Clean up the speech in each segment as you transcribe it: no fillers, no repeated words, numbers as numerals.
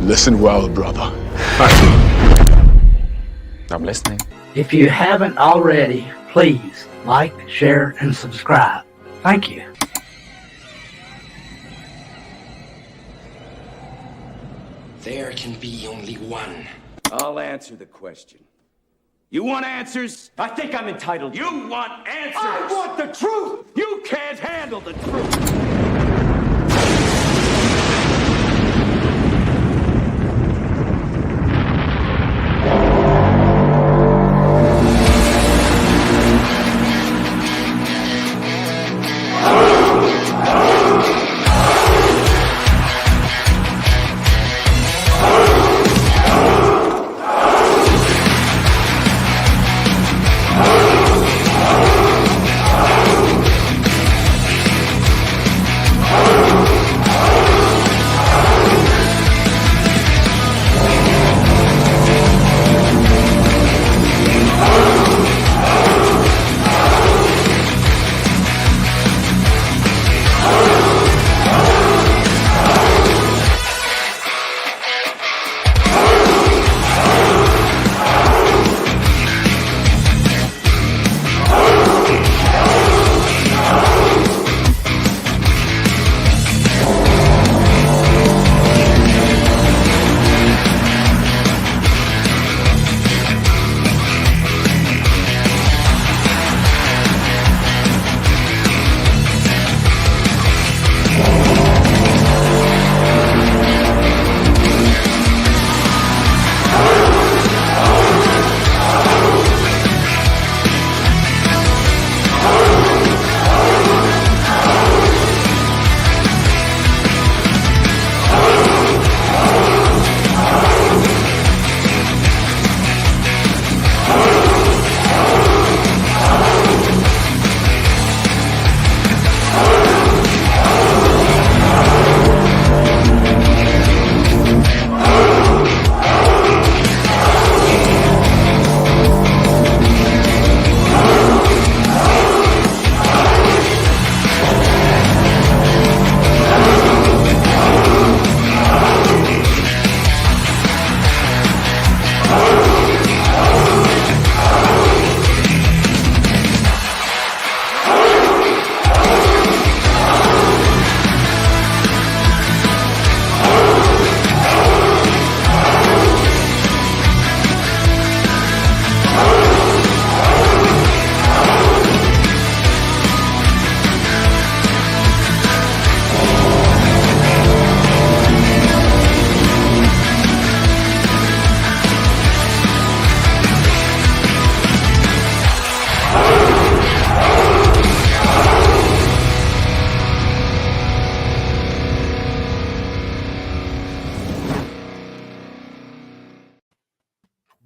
Listen well, brother. I'm listening. If you haven't already, please like, share, and subscribe. Thank you. There can be only one. I'll answer the question. You want answers? I think I'm entitled. You want answers? I want the truth! You can't handle the truth!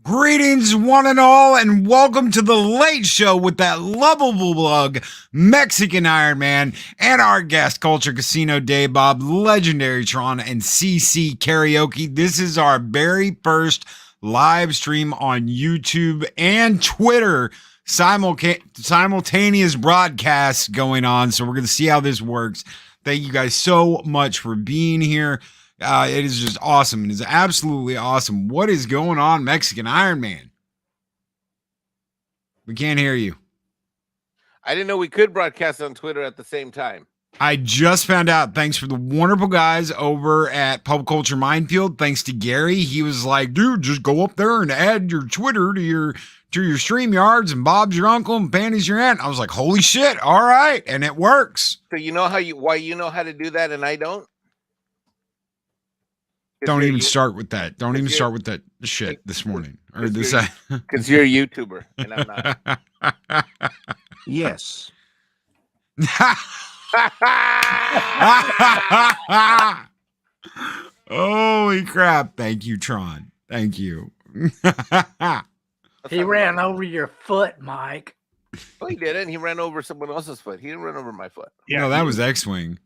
Greetings, one and all, and welcome to the Late Show with that lovable blog, Mexican Ironman, and our guest, Culture Casino Day Bob, Legendary Tron, and CC Karaoke. This is our very first live stream on YouTube and Twitter. Simultaneous broadcasts going on, so we're going to see how this works. Thank you guys so much for being here. It is just awesome. It is absolutely awesome. What is going on, Mexican Ironman? We can't hear you. I didn't know we could broadcast on Twitter at the same time. I just found out. Thanks for the wonderful guys over at Pub Culture Minefield. Thanks to Gary. He was like, dude, just go up there and add your Twitter to your StreamYards, and Bob's your uncle and Panty's your aunt. I was like, holy shit. All right. And it works. So you know why you know how to do that and I don't? Don't even start with that. Don't even start with that shit this morning or this. Because you're a YouTuber and I'm not. Yes. Holy crap. Thank you, Tron. Thank you. He ran over your foot, Mike. Oh, he didn't. He ran over someone else's foot. He didn't run over my foot. Yeah, no, that was X-Wing.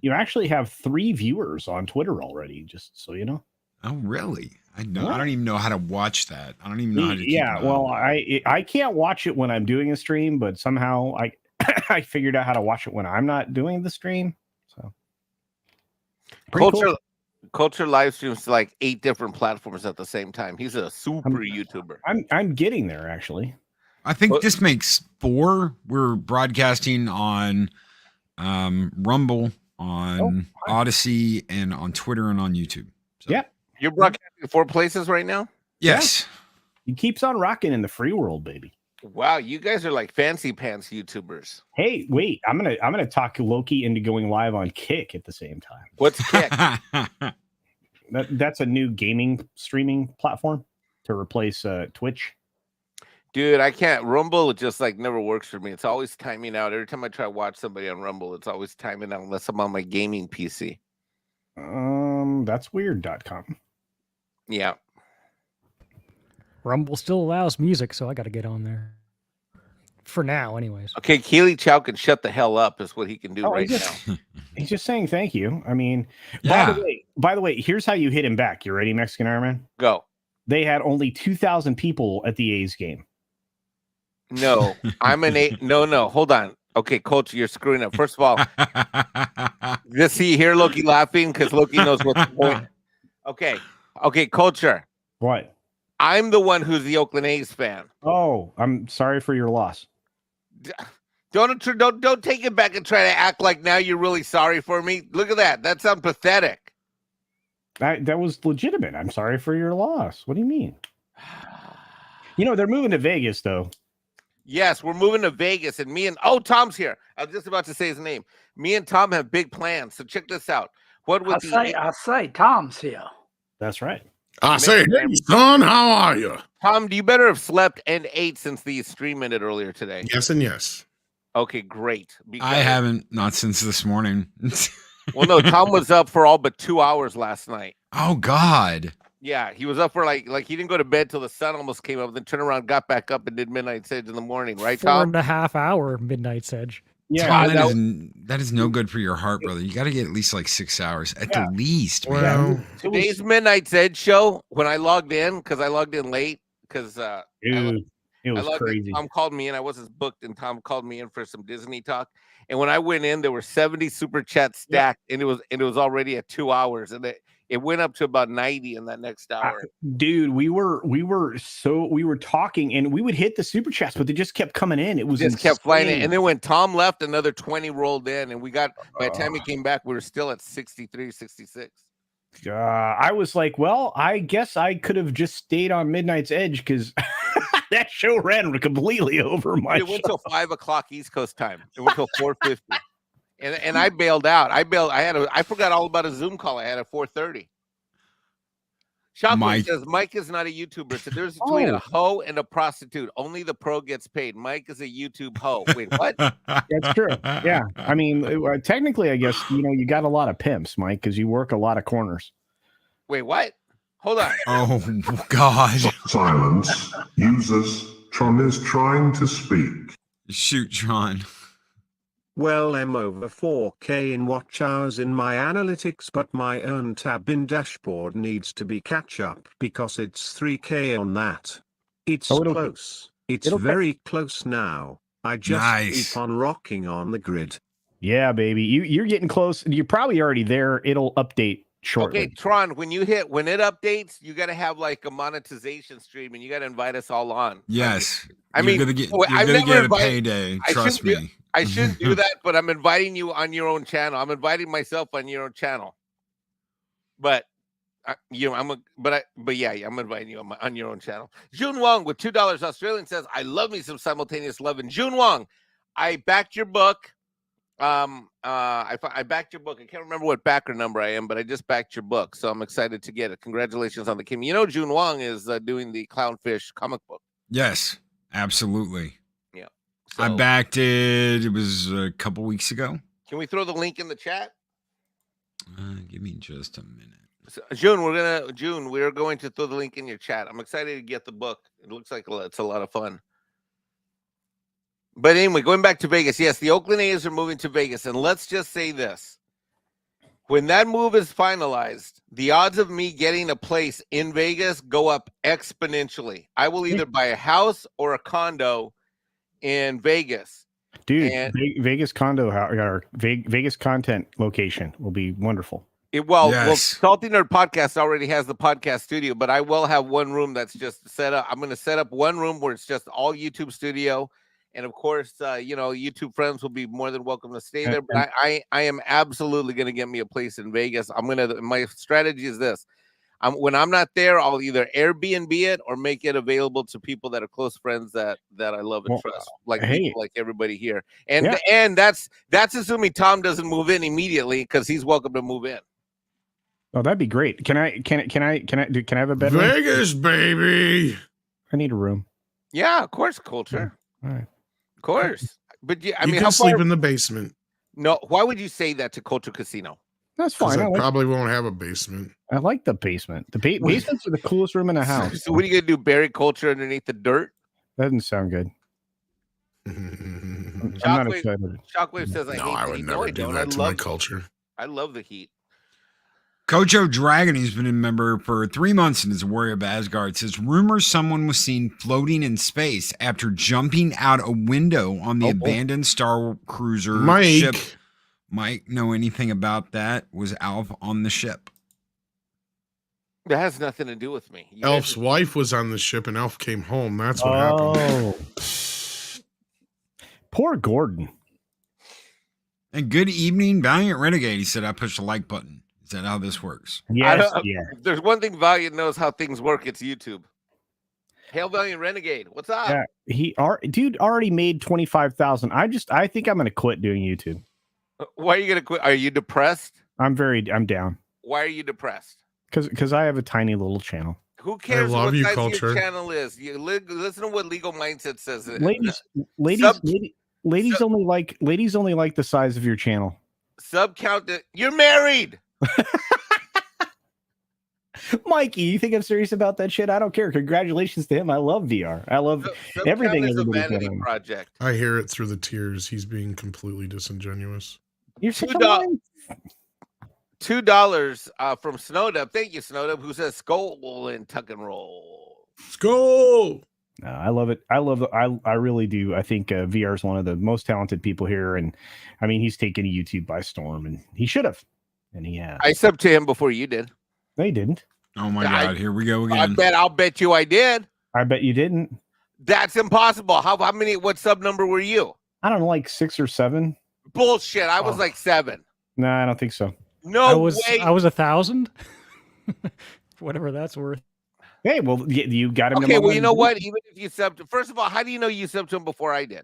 You actually have 3 viewers on Twitter already, just so you know. Oh, really? I know. Yeah. I don't even know how to watch that. I don't even know how to. Yeah, well, I can't watch it when I'm doing a stream, but somehow I figured out how to watch it when I'm not doing the stream. So Culture, Culture live streams to like 8 different platforms at the same time. He's a super YouTuber. I'm getting there actually. I think this makes 4. We're broadcasting on Rumble, on Odyssey, and on Twitter and on YouTube. So. Yeah. You're broadcasting 4 places right now? Yes. He keeps on rocking in the free world, baby. Wow, you guys are like fancy pants YouTubers. Hey, wait, I'm gonna talk Loki into going live on Kick at the same time. What's Kick? That's a new gaming streaming platform to replace Twitch. Dude, I can't. Rumble just like never works for me. It's always timing out. Every time I try to watch somebody on Rumble, it's always timing out unless I'm on my gaming PC. That's weird.com. Yeah. Rumble still allows music, so I got to get on there. For now, anyways. Okay, Keely Chow can shut the hell up is what he can do right now. He's just saying thank you. I mean, yeah. by the way, here's how you hit him back. You ready, Mexican Ironman? Go. They had only 2,000 people at the A's game. No, I'm an 8. No, hold on. Okay, Coach, you're screwing up. First of all, just see here Loki laughing because Loki knows what's the point. Okay, Culture. What? I'm the one who's the Oakland A's fan. Oh, I'm sorry for your loss. Don't take it back and try to act like now you're really sorry for me. Look at that. That sounds pathetic. That was legitimate. I'm sorry for your loss. What do you mean? You know, they're moving to Vegas, though. Yes, we're moving to Vegas, and Tom's here. I was just about to say his name. Me and Tom have big plans. So check this out. I say Tom's here. That's right. I say, hey, son, how are you? Tom, you better have slept and ate since the stream ended earlier today. Yes and yes. Okay, great. I haven't, not since this morning. Well, no, Tom was up for all but 2 hours last night. Oh, God. Yeah, he was up for like he didn't go to bed till the sun almost came up, then turned around, got back up, and did Midnight Edge in the morning, right, Tom? 4.5 hour Midnight Edge. Yeah, Tom, that is no good for your heart, brother. You got to get at least like 6 hours at the least, man. Well, Today's Midnight Edge show, when I logged in, because I logged in late, because it was crazy. Tom called me in. I wasn't booked, and Tom called me in for some Disney talk. And when I went in, there were 70 super chats stacked, and it was already at 2 hours, and it went up to about 90 in that next hour. Dude, we were talking, and we would hit the super chats, but they just kept coming in. It was just insane. kept flying in. And then when Tom left, another 20 rolled in, and by the time he came back, we were still at 63, 66. I was like, well, I guess I could have just stayed on Midnight's Edge because that show ran completely over my It went till 5 o'clock East Coast time. It went till 4:50. And I bailed out. I forgot all about a Zoom call I had at 4:30. Shockwave says Mike is not a YouTuber. So there's between a hoe and a prostitute. Only the pro gets paid. Mike is a YouTube hoe. Wait, what? That's true. Yeah. I mean, technically, I guess, you got a lot of pimps, Mike, because you work a lot of corners. Wait, what? Hold on. Oh, God. Silence. Users, Tron is trying to speak. Shoot, Tron. Well, I'm over 4K in watch hours in my analytics, but my own tab in dashboard needs to be catch up because it's 3K on that. It's close. It's very close now. I just keep on rocking on the grid. Yeah, baby. You're getting close. You're probably already there. It'll update shortly. Okay, Tron, when it updates, you got to have like a monetization stream, and you got to invite us all on. Yes. You're gonna get a payday. Trust me. I shouldn't do that, but I'm inviting you on your own channel. I'm inviting myself on your own channel. But I'm inviting you on your own channel. June Wong with $2 Australian says, "I love me some simultaneous love." And June Wong, I backed your book. I backed your book. I can't remember what backer number I am, but I just backed your book, so I'm excited to get it. Congratulations on the Kim. June Wong is doing the Clownfish comic book. Yes, absolutely. Yeah, I backed it. It was a couple weeks ago. Can we throw the link in the chat? Give me just a minute. So, June, we're going to throw the link in your chat. I'm excited to get the book. It looks like it's a lot of fun. But anyway, going back to Vegas, yes, the Oakland A's are moving to Vegas. And let's just say this. When that move is finalized, the odds of me getting a place in Vegas go up exponentially. I will either buy a house or a condo in Vegas. Dude, Vegas condo or Vegas content location will be wonderful. Well, Yes. Salty Nerd Podcast already has the podcast studio, but I will have one room that's just set up. I'm going to set up one room where it's just all YouTube studio. And of course, YouTube friends will be more than welcome to stay there. But I am absolutely going to get me a place in Vegas. My strategy is this. When I'm not there, I'll either Airbnb it or make it available to people that are close friends that I love and trust, people like everybody here. And that's assuming Tom doesn't move in immediately, because he's welcome to move in. Oh, that'd be great. Can I have a bedroom? Vegas, baby. I need a room. Yeah, of course, Culture. All right. Of course. But yeah, You can sleep in the basement. No, why would you say that to Culture Casino? That's fine. I probably won't have a basement. I like the basement. The basements are the coolest room in the house. So what are you gonna do? Bury Culture underneath the dirt? That doesn't sound good. I'm not excited. Shockwave says, I would never do that to my culture. I love the heat. Kojo Dragon, who's been a member for 3 months and is a warrior of Asgard, says rumors someone was seen floating in space after jumping out a window on the abandoned Star Cruiser ship. Mike know anything about that? Was Alf on the ship? That has nothing to do with me. Elf's wife was on the ship and Elf came home. That's what happened. Poor Gordon. And good evening, Valiant Renegade. He said, I pushed the like button. Is that how this works? Yes. If there's one thing Valiant knows how things work, it's YouTube. Hail Valiant Renegade. What's up? Yeah, dude already made 25,000. I think I'm gonna quit doing YouTube. Why are you gonna quit? Are you depressed? I'm down. Why are you depressed? Because I have a tiny little channel. Who cares what size Culture. your channel is? You listen to what Legal Mindset says. Ladies only like the size of your channel. Count it. You're married. Mikey, you think I'm serious about that shit? I don't care. Congratulations to him. I love VR. I love everything. Is a vanity project. I hear it through the tears. He's being completely disingenuous. You're $2 from Snowdub. Thank you, Snowdub, who says skull and tuck and roll. Skull. I love it. I really do. I think VR is one of the most talented people here, and I mean, he's taken YouTube by storm, and he should have, and he has. I subbed to him before you did. No, you didn't. Oh my God! Here we go again. I'll bet you I did. I bet you didn't. That's impossible. How many? What sub number were you? I don't know, like 6 or 7. Bullshit. I was like 7. No, I don't think so. No way. I was 1,000. Whatever that's worth. Hey, well, you got him. Okay, well, you know what? Even if you subbed, first of all, how do you know you subbed to him before I did?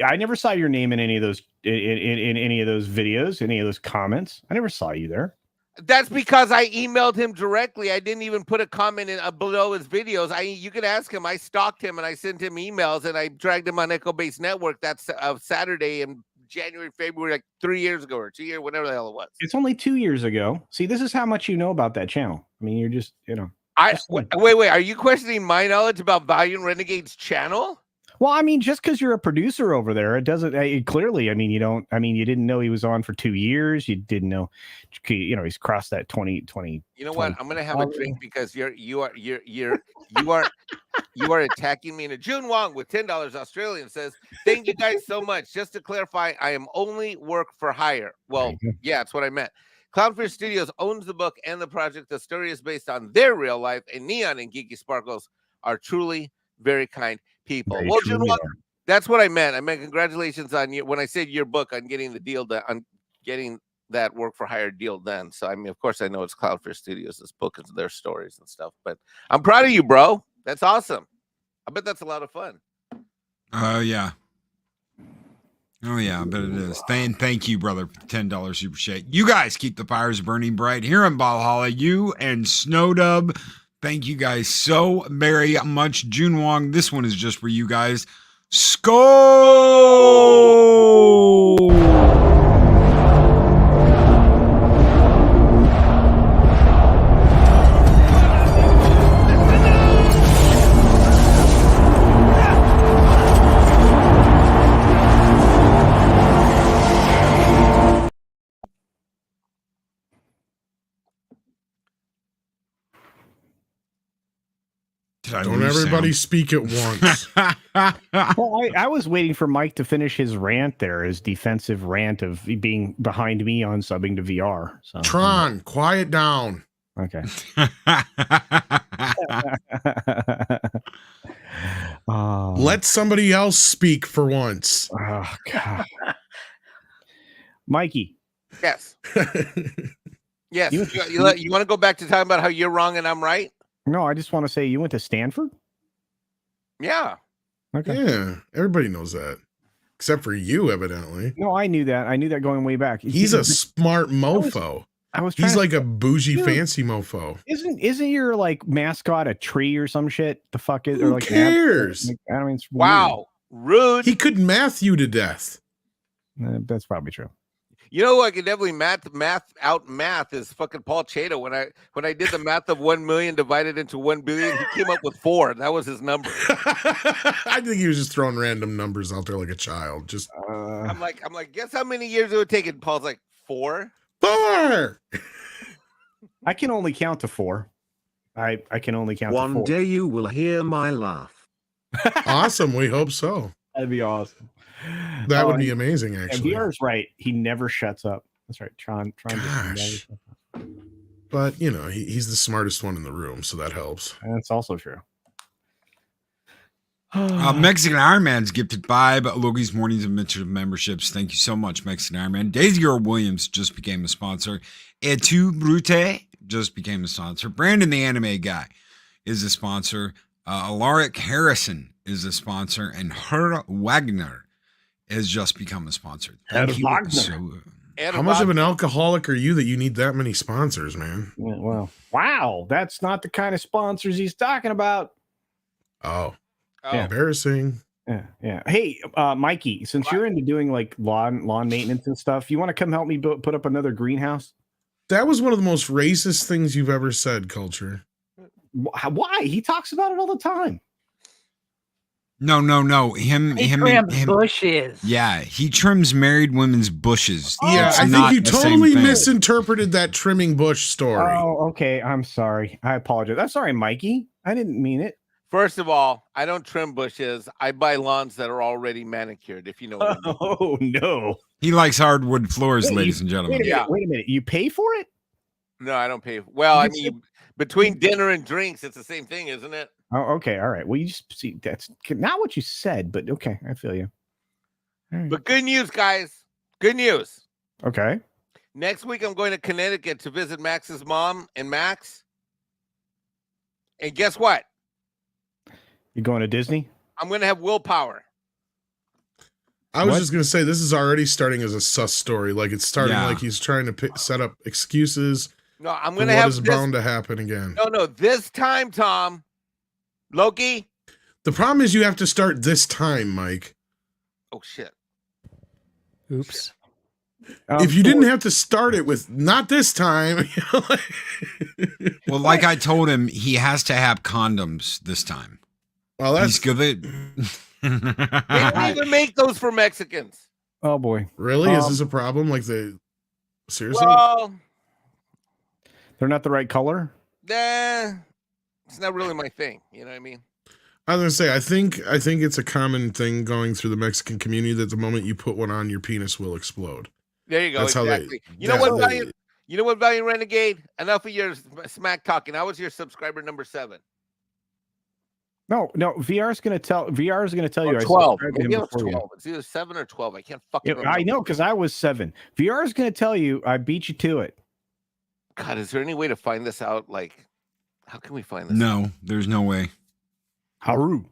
I never saw your name in any of those in any of those videos, any of those comments. I never saw you there. That's because I emailed him directly. I didn't even put a comment in below his videos. You can ask him. I stalked him and I sent him emails and I dragged him on Echo Base Network. That's Saturday in January, February, like 3 years ago or 2 years, whatever the hell it was. It's only 2 years ago. See, this is how much you know about that channel. I mean, you're just, Wait. Are you questioning my knowledge about Valiant Renegade's channel? Well, I mean, just because you're a producer over there, it doesn't clearly. I mean, you didn't know he was on for 2 years. You didn't know, he's crossed that 2020. You know what? I'm gonna have a drink because you are attacking me. And June Wong with $10 Australian says, "Thank you guys so much. Just to clarify, I am only work for hire." Well, yeah, that's what I meant. Clownfish Studios owns the book and the project. The story is based on their real life, and Neon and Geeky Sparkles are truly very kind people. Well, June Wong, that's what I meant. I meant congratulations on you when I said your book on getting the deal on getting that work for hire deal done. So I mean, of course, I know it's Cloudfish Studios, this book and their stories and stuff. But I'm proud of you, bro. That's awesome. I bet that's a lot of fun. Yeah. Oh yeah, I bet it is. Thank you, brother, for $10 super chat. You guys keep the fires burning bright here in Valhalla. You and Snowdub. Thank you guys so very much. June Wong, this one is just for you guys. Skull! Don't Everybody speak at once. Well, I was waiting for Mike to finish his rant there, his defensive rant of being behind me on subbing to VR. So Tron, quiet down. okay. Let somebody else speak for once. Oh God. Mikey. Yes. Yes. You want to go back to talking about how you're wrong and I'm right? No, I just want to say you went to Stanford? Yeah. Okay. Yeah, everybody knows that. Except for you, evidently. No, I knew that. I knew that going way back. He's a smart mofo. He's like a bougie, fancy mofo. Isn't your like mascot a tree or some shit? The fuck is? Who or like cares? I mean, it's wow, rude. He could math you to death. That's probably true. You know who I could definitely math is fucking Paul Chato. When I did the math of 1 million divided into 1 billion, he came up with 4. That was his number. I think he was just throwing random numbers out there like a child. Just I'm like, guess how many years it would take? And Paul's like 4. 4. I can only count to 4. I can only count to 4. One day you will hear my laugh. Awesome. We hope so. That'd be awesome. That would be amazing, actually. And VR's right. He never shuts up. That's right. Tron Gosh. But, you know, he's the smartest one in the room, so that helps. That's also true. Mexican Ironman's gifted 5 Loki's Mornings of Mitchell memberships. Thank you so much, Mexican Ironman. Daisy Girl Williams just became a sponsor. Etu Brute just became a sponsor. Brandon the Anime Guy is a sponsor. Alaric Harrison is a sponsor. And Herr Wagner has just become a sponsor. Thank you. How much of an alcoholic are you that you need that many sponsors, man? Yeah, well, wow. That's not the kind of sponsors he's talking about. Oh. Yeah. Embarrassing. Yeah. Hey, Mikey, since you're into doing like lawn maintenance and stuff, you want to come help me put up another greenhouse? That was one of the most racist things you've ever said, Culture. Why? He talks about it all the time. No. Him trims bushes. Yeah, he trims married women's bushes. Yeah, It's I not think you the same totally thing. misinterpreted that trimming bush story. Oh, okay. I'm sorry. I apologize. I'm sorry, Mikey. I didn't mean it. First of all, I don't trim bushes. I buy lawns that are already manicured, if you know what I mean. Oh, no. He likes hardwood floors, ladies and gentlemen. Wait a minute. You pay for it? No, I don't pay. Well, I mean, between dinner and drinks, it's the same thing, isn't it? Oh, okay. All right. Well, you just see that's not what you said, but okay. I feel you. Right. But good news, guys. Good news. Okay. Next week, I'm going to Connecticut to visit Max's mom and Max. And guess what? You going to Disney? I'm going to have willpower. I was just going to say, this is already starting as a sus story. Like, it's starting like he's trying to set up excuses. No, I'm going to have have what is bound to happen again. No, this time, Tom. Loki. The problem is you have to start this time, Mike. Oh, shit. Oops. If you didn't have to start it with not this time. Well, like I told him, he has to have condoms this time. Well, that's good. They don't even make those for Mexicans. Oh boy. Really? Is this a problem? Like seriously? Well, they're not the right color? It's not really my thing. You know what I mean? I was gonna say, I think it's a common thing going through the Mexican community that the moment you put one on, your penis will explode. There you go. That's exactly. How you know what, Valiant? You know what, Valiant Renegade? Enough of your smack talking. I was your subscriber number 7. No. VR is going to tell you. 12. I subscribed to him Maybe it was before 12. It's either 7 or 12. I can't fucking remember. I know because I was 7. VR is going to tell you I beat you to it. God, is there any way to find this out? Like, how can we find this? No, there's no way. Haru.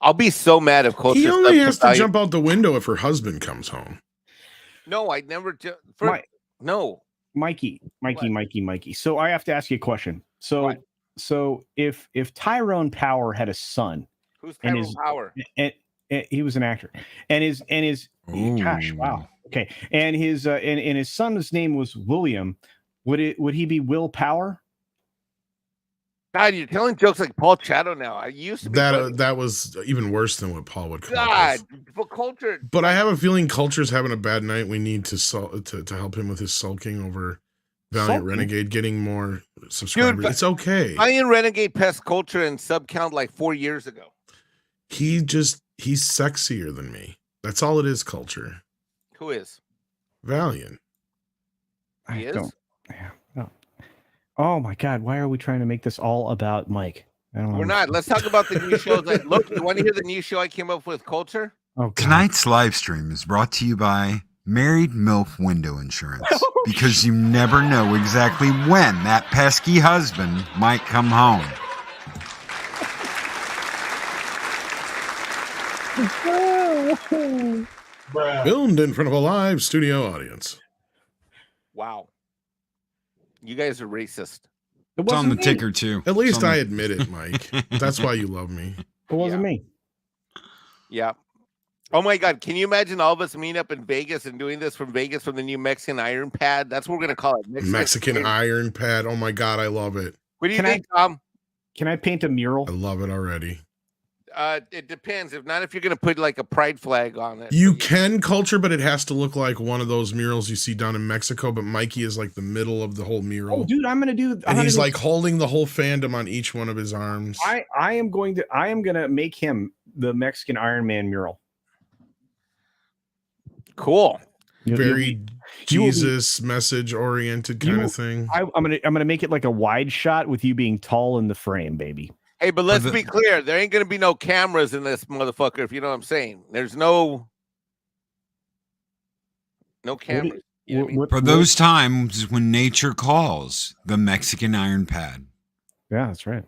I'll be so mad if Culture. He only has to jump out the window if her husband comes home. No, I never. No, Mikey. So I have to ask you a question. So if Tyrone Power had a son, who's Tyrone Power? And he was an actor, and his gosh, wow, okay, and his son's name was William. Would he be Will Power? God, you're telling jokes like Paul Chato now. I used to be that was even worse than what Paul would come God, up with. but Culture. But I have a feeling Culture's having a bad night. We need to help him with his sulking over Valiant Something. Renegade getting more subscribers. Dude, it's okay. Valiant Renegade pest culture and sub count like 4 years ago. He's sexier than me. That's all it is, culture. Who is? Valiant. He is? Don't. Yeah. No. Oh my God! Why are we trying to make this all about Mike? I don't know. We're not. Let's talk about the new shows. Like, look, you want to hear the new show I came up with, Culture? Oh, God. Tonight's live stream is brought to you by Married MILF Window Insurance, because you never know exactly when that pesky husband might come home. Filmed in front of a live studio audience. Wow. You guys are racist. It's on the ticker, too. At least I admit it, Mike. That's why you love me. It wasn't me. Yeah. Oh my God. Can you imagine all of us meeting up in Vegas and doing this from Vegas from the new Mexican Iron Pad? That's what we're going to call it. Mexican Iron Pad. Oh my God, I love it. What do you think, Tom? Can I paint a mural? I love it already. It depends. If not, if you're going to put like a pride flag on it. You can culture, but it has to look like one of those murals you see down in Mexico. But Mikey is like the middle of the whole mural. Oh, dude, I'm gonna do. And he's like holding the whole fandom on each one of his arms. I am gonna make him the Mexican Ironman mural. Cool. Very Jesus message oriented kind of thing. I'm gonna make it like a wide shot with you being tall in the frame, baby. Hey, but let's be clear. There ain't going to be no cameras in this motherfucker, if you know what I'm saying. There's no cameras. You know what I mean? For those times when nature calls, the Mexican Iron Pad. Yeah, that's right.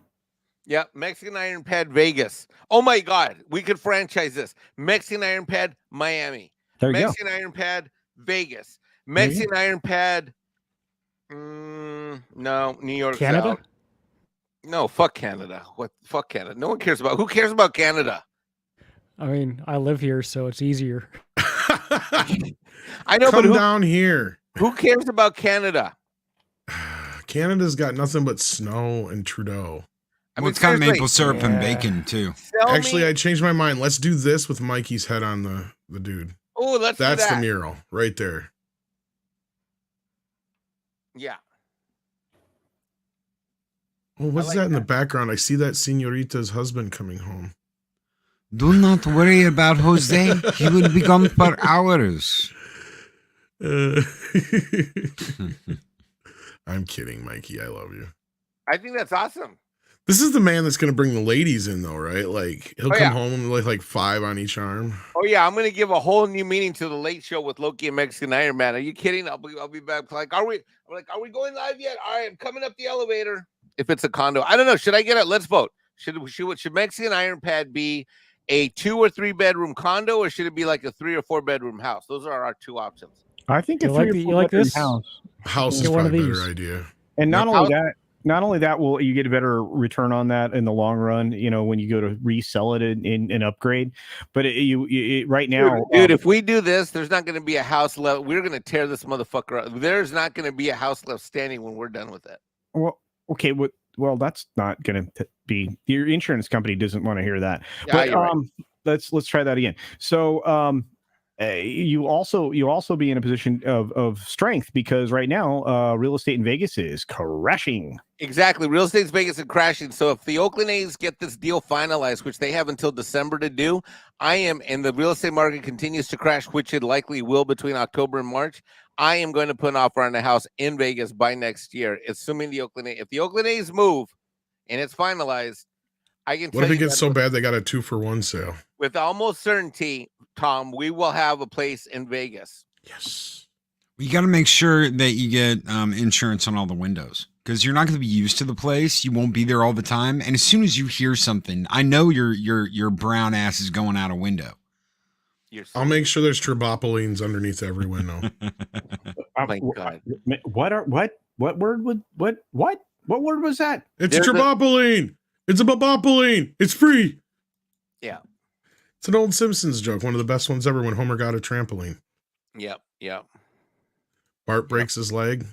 Yeah, Mexican Iron Pad Vegas. Oh my God, we could franchise this. Mexican Iron Pad Miami. There you Mexican Iron Pad Vegas. Mexican Iron Pad. No, New York. Canada? South. No, fuck Canada. What? Fuck Canada. No one cares about. Who cares about Canada? I mean, I live here, so it's easier. I know, Come but down here. Who cares about Canada? Canada's got nothing but snow and Trudeau. I Well, mean, it's got seriously. maple syrup and bacon too. Actually, I changed my mind. Let's do this with Mikey's head on the dude. Oh, let's do That's that. the mural right there. Yeah. Oh, what's like that in the background? I see that senorita's husband coming home. Do not worry about Jose. He will be gone for hours. I'm kidding, Mikey. I love you. I think that's awesome. This is the man that's going to bring the ladies in, though, right? Like he'll come home with like 5 on each arm. Oh yeah, I'm gonna give a whole new meaning to the Late Show with Loki and Mexican Iron Man. Are you kidding? I'll be back. Like, are we going live yet? All right, I'm coming up the elevator. If it's a condo, I don't know. Should I get it? Let's vote. Should Mexican Iron Pad be a 2 or 3 bedroom condo, or should it be like a 3 or 4 bedroom house? Those are our 2 options. I think You like this house. House is Get one of probably a these. better idea. And not only that, will you get a better return on that in the long run? You know, when you go to resell it in upgrade. But right now, dude, if we do this, there's not going to be a house left. We're going to tear this motherfucker up. There's not going to be a house left standing when we're done with it. Well, okay, well, that's not going to be. Your insurance company doesn't want to hear that. Yeah, But you're right. let's try that again. So you also be in a position of strength, because right now real estate in Vegas is crashing. Exactly. Real estate's Vegas and crashing. So if the Oakland A's get this deal finalized, which they have until December to do, and the real estate market continues to crash, which it likely will between October and March, I am going to put an offer on a house in Vegas by next year, assuming if the Oakland A's move and it's finalized, I can tell What if you it gets that so bad they got a 2-for-1 sale? with almost certainty, Tom, we will have a place in Vegas. Yes. You got to make sure that you get insurance on all the windows, because you're not going to be used to the place. You won't be there all the time. And as soon as you hear something, I know your brown ass is going out a window. I'll make sure there's tribopolines underneath every window. My God. What word was that? It's a tribopoline. It's a bobopoline. It's free. Yeah. It's an old Simpsons joke. One of the best ones ever, when Homer got a trampoline. Yep. Bart breaks his leg.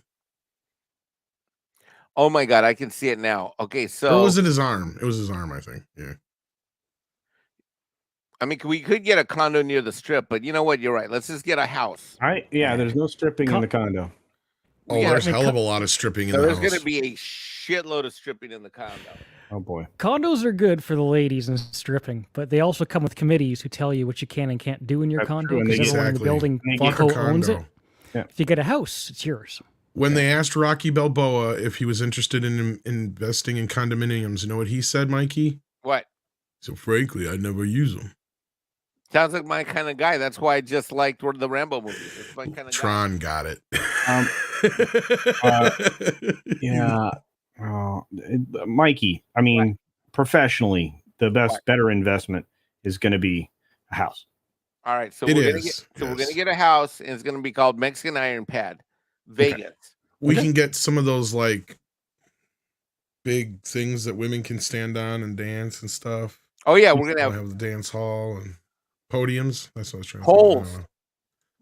Oh my God, I can see it now. Okay, so Or was it his arm? It was his arm, I think. Yeah. I mean, we could get a condo near the strip, but you know what? You're right. Let's just get a house. There's no stripping in the condo. Oh, there's hell of a lot of stripping in the There's house. going to be a shitload of stripping in the condo. Oh boy. Condos are good for the ladies and stripping, but they also come with committees who tell you what you can and can't do in your That's condo true, and because they- everyone in the building Flacco owns it. Yeah. If you get a house, it's yours. When they asked Rocky Balboa if he was interested in investing in condominiums, you know what he said, Mikey? What? So frankly, I never use them. Sounds like my kind of guy. That's why I just liked one of the Rambo movies. It's my kind of Tron got it. Yeah. Mikey, I mean, professionally, the better investment is going to be a house. All right, so It we're is, gonna get a house, and it's gonna be called Mexican Iron Pad, Vegas. We can get some of those like big things that women can stand on and dance and stuff. Oh yeah, we're gonna We'll have the dance hall and podiums. That's what I was trying to poles, think of.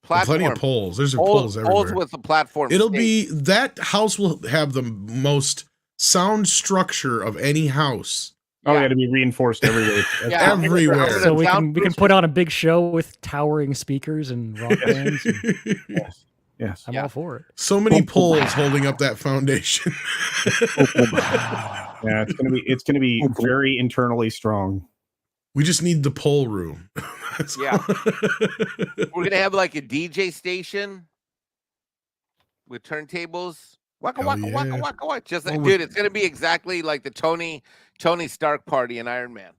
platforms, Plenty of poles. There's poles everywhere. Poles with the platform. It'll be that house will have the most sound structure of any house. Oh, yeah, to be reinforced everywhere. Yeah, everywhere. So we can put on a big show with towering speakers and rock bands. Yes. I'm all for it. So many poles holding up that foundation. Yeah, it's gonna be very internally strong. We just need the pole room. Yeah, we're gonna have like a DJ station with turntables. Waka waka waka waka waka. Just like, dude, it's gonna be exactly like the Tony Stark party in Iron Man.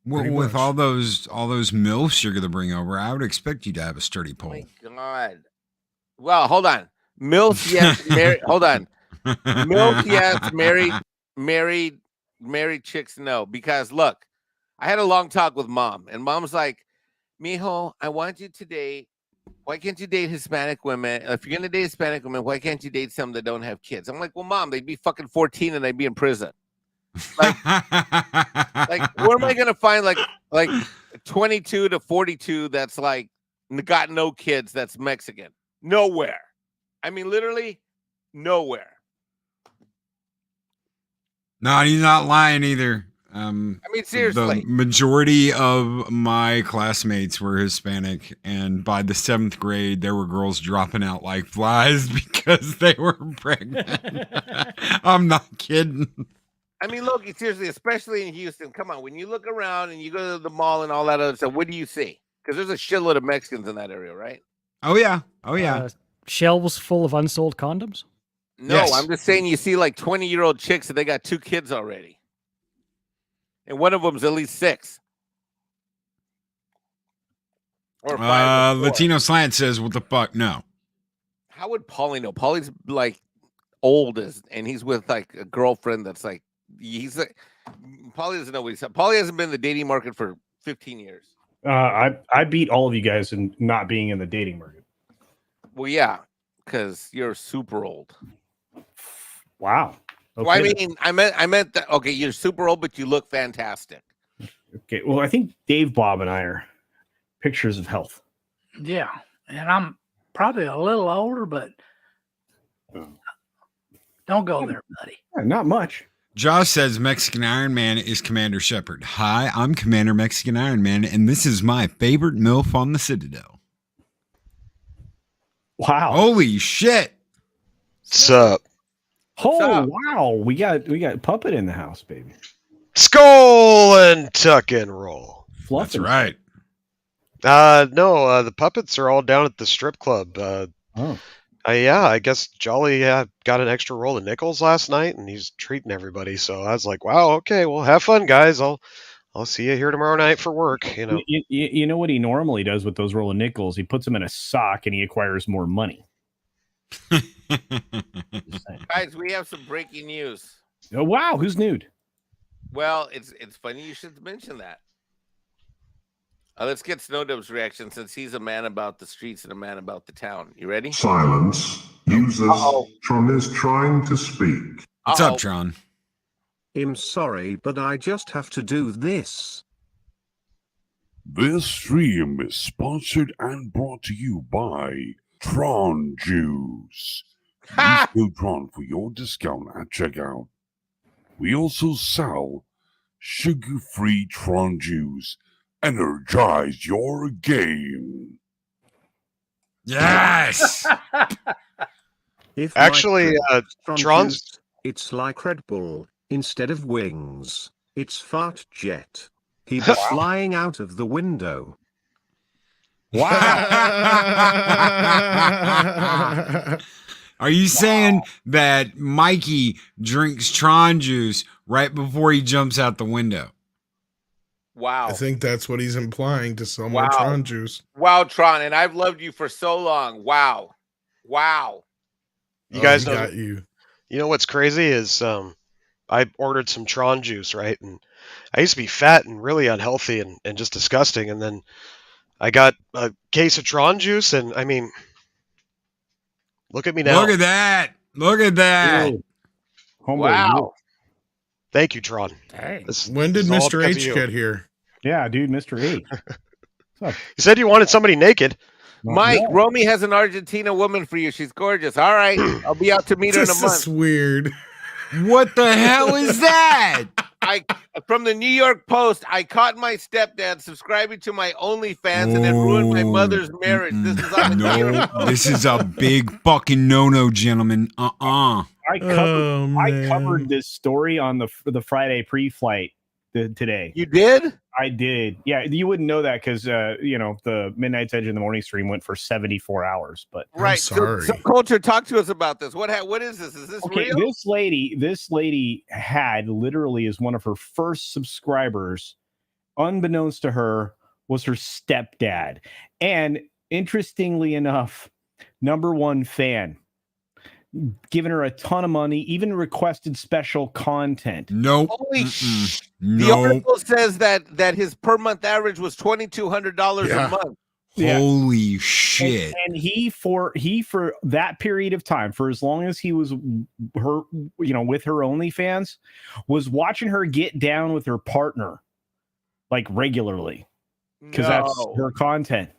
Well, with all those MILFs you're gonna bring over, I would expect you to have a sturdy Oh pole. my God. Well, hold on. MILF, yes. Hold on. MILF, yes. Married chicks, no. Because look, I had a long talk with mom, and mom's like, "Mijo, I want you to date. Why can't you date Hispanic women? If you're gonna date Hispanic women, why can't you date some that don't have kids?" I'm like, "Well, mom, they'd be fucking 14 and they'd be in prison. Like where am I gonna find like 22 to 42 that's like got no kids that's Mexican? Nowhere. I mean, literally nowhere. No, he's not lying either. I mean, seriously. The majority of my classmates were Hispanic, and by the 7th grade, there were girls dropping out like flies because they were pregnant. I'm not kidding. I mean, Loki, seriously, especially in Houston. Come on, when you look around and you go to the mall and all that other stuff, what do you see? Because there's a shitload of Mexicans in that area, right? Oh yeah. Oh yeah. Shelves full of unsold condoms? No, yes. I'm just saying you see like 20-year-old chicks and they got 2 kids already. And one of them's at least 6. Or 5. Latino Slant says, "What the fuck? No." How would Paulie know? Paulie's like old and he's with like a girlfriend that's like Paulie doesn't know what he's saying. Paulie hasn't been in the dating market for 15 years. I beat all of you guys in not being in the dating market. Well, yeah, because you're super old. Wow. Okay. Well, I mean, I meant that. Okay, you're super old, but you look fantastic. Okay. Well, I think Dave, Bob, and I are pictures of health. Yeah, and I'm probably a little older, but don't go there, buddy. Yeah, not much. Josh says Mexican Iron Man is Commander Shepard. Hi, I'm Commander Mexican Iron Man, and this is my favorite MILF on the Citadel. Wow. Holy shit. What's up? Oh, wow. We got Puppet in the house, baby. Skull and tuck and roll. That's right. No, the puppets are all down at the strip club. Yeah, I guess Jolly got an extra roll of nickels last night, and he's treating everybody. So I was like, "Wow, okay, well, have fun, guys. I'll see you here tomorrow night for work." You know, you know what he normally does with those roll of nickels? He puts them in a sock, and he acquires more money. Guys, we have some breaking news. Oh wow, who's nude? Well, it's funny you should mention that. Let's get Snowdub's reaction since he's a man about the streets and a man about the town. You ready? Silence. Users. Tron is trying to speak. What's up, Tron? I'm sorry, but I just have to do this. This stream is sponsored and brought to you by Tron Juice. Use code Tron for your discount at checkout. We also sell sugar-free Tron Juice. Energize your game. Yes. If Actually, Tron's. juice, it's like Red Bull. Instead of wings, it's fart jet. He was flying out of the window. Wow. Are you saying that Mikey drinks Tron juice right before he jumps out the window? Wow. I think that's what he's implying to sell more Tron juice. Wow, Tron, and I've loved you for so long. Wow. You guys got you. You know what's crazy is I ordered some Tron juice, right? And I used to be fat and really unhealthy and just disgusting. And then I got a case of Tron juice, and I mean, look at me now. Look at that. Wow. Thank you, Tron. When did Mr. H get here? Yeah, dude, Mr. H. You said you wanted somebody naked. Mike, Romy has an Argentina woman for you. She's gorgeous. All right. I'll be out to meet her in a month. This is weird. What the hell is that? From the New York Post, I caught my stepdad subscribing to my OnlyFans and it ruined my mother's marriage. This is on the New York Post. This is a big fucking no-no, gentlemen. I covered this story on the Friday pre-flight today. You did? I did. Yeah, you wouldn't know that because the Midnight's Edge in the Morning stream went for 74 hours. But right, so Culture, talk to us about this. What is this? Is this real? This lady had literally as one of her first subscribers, unbeknownst to her, was her stepdad, and interestingly enough, #1 fan. Giving her a ton of money, even requested special content. Nope. Holy The article says that his per month average was $2,200 a month. Holy shit. And he for that period of time, for as long as he was with her OnlyFans, was watching her get down with her partner like regularly because that's her content.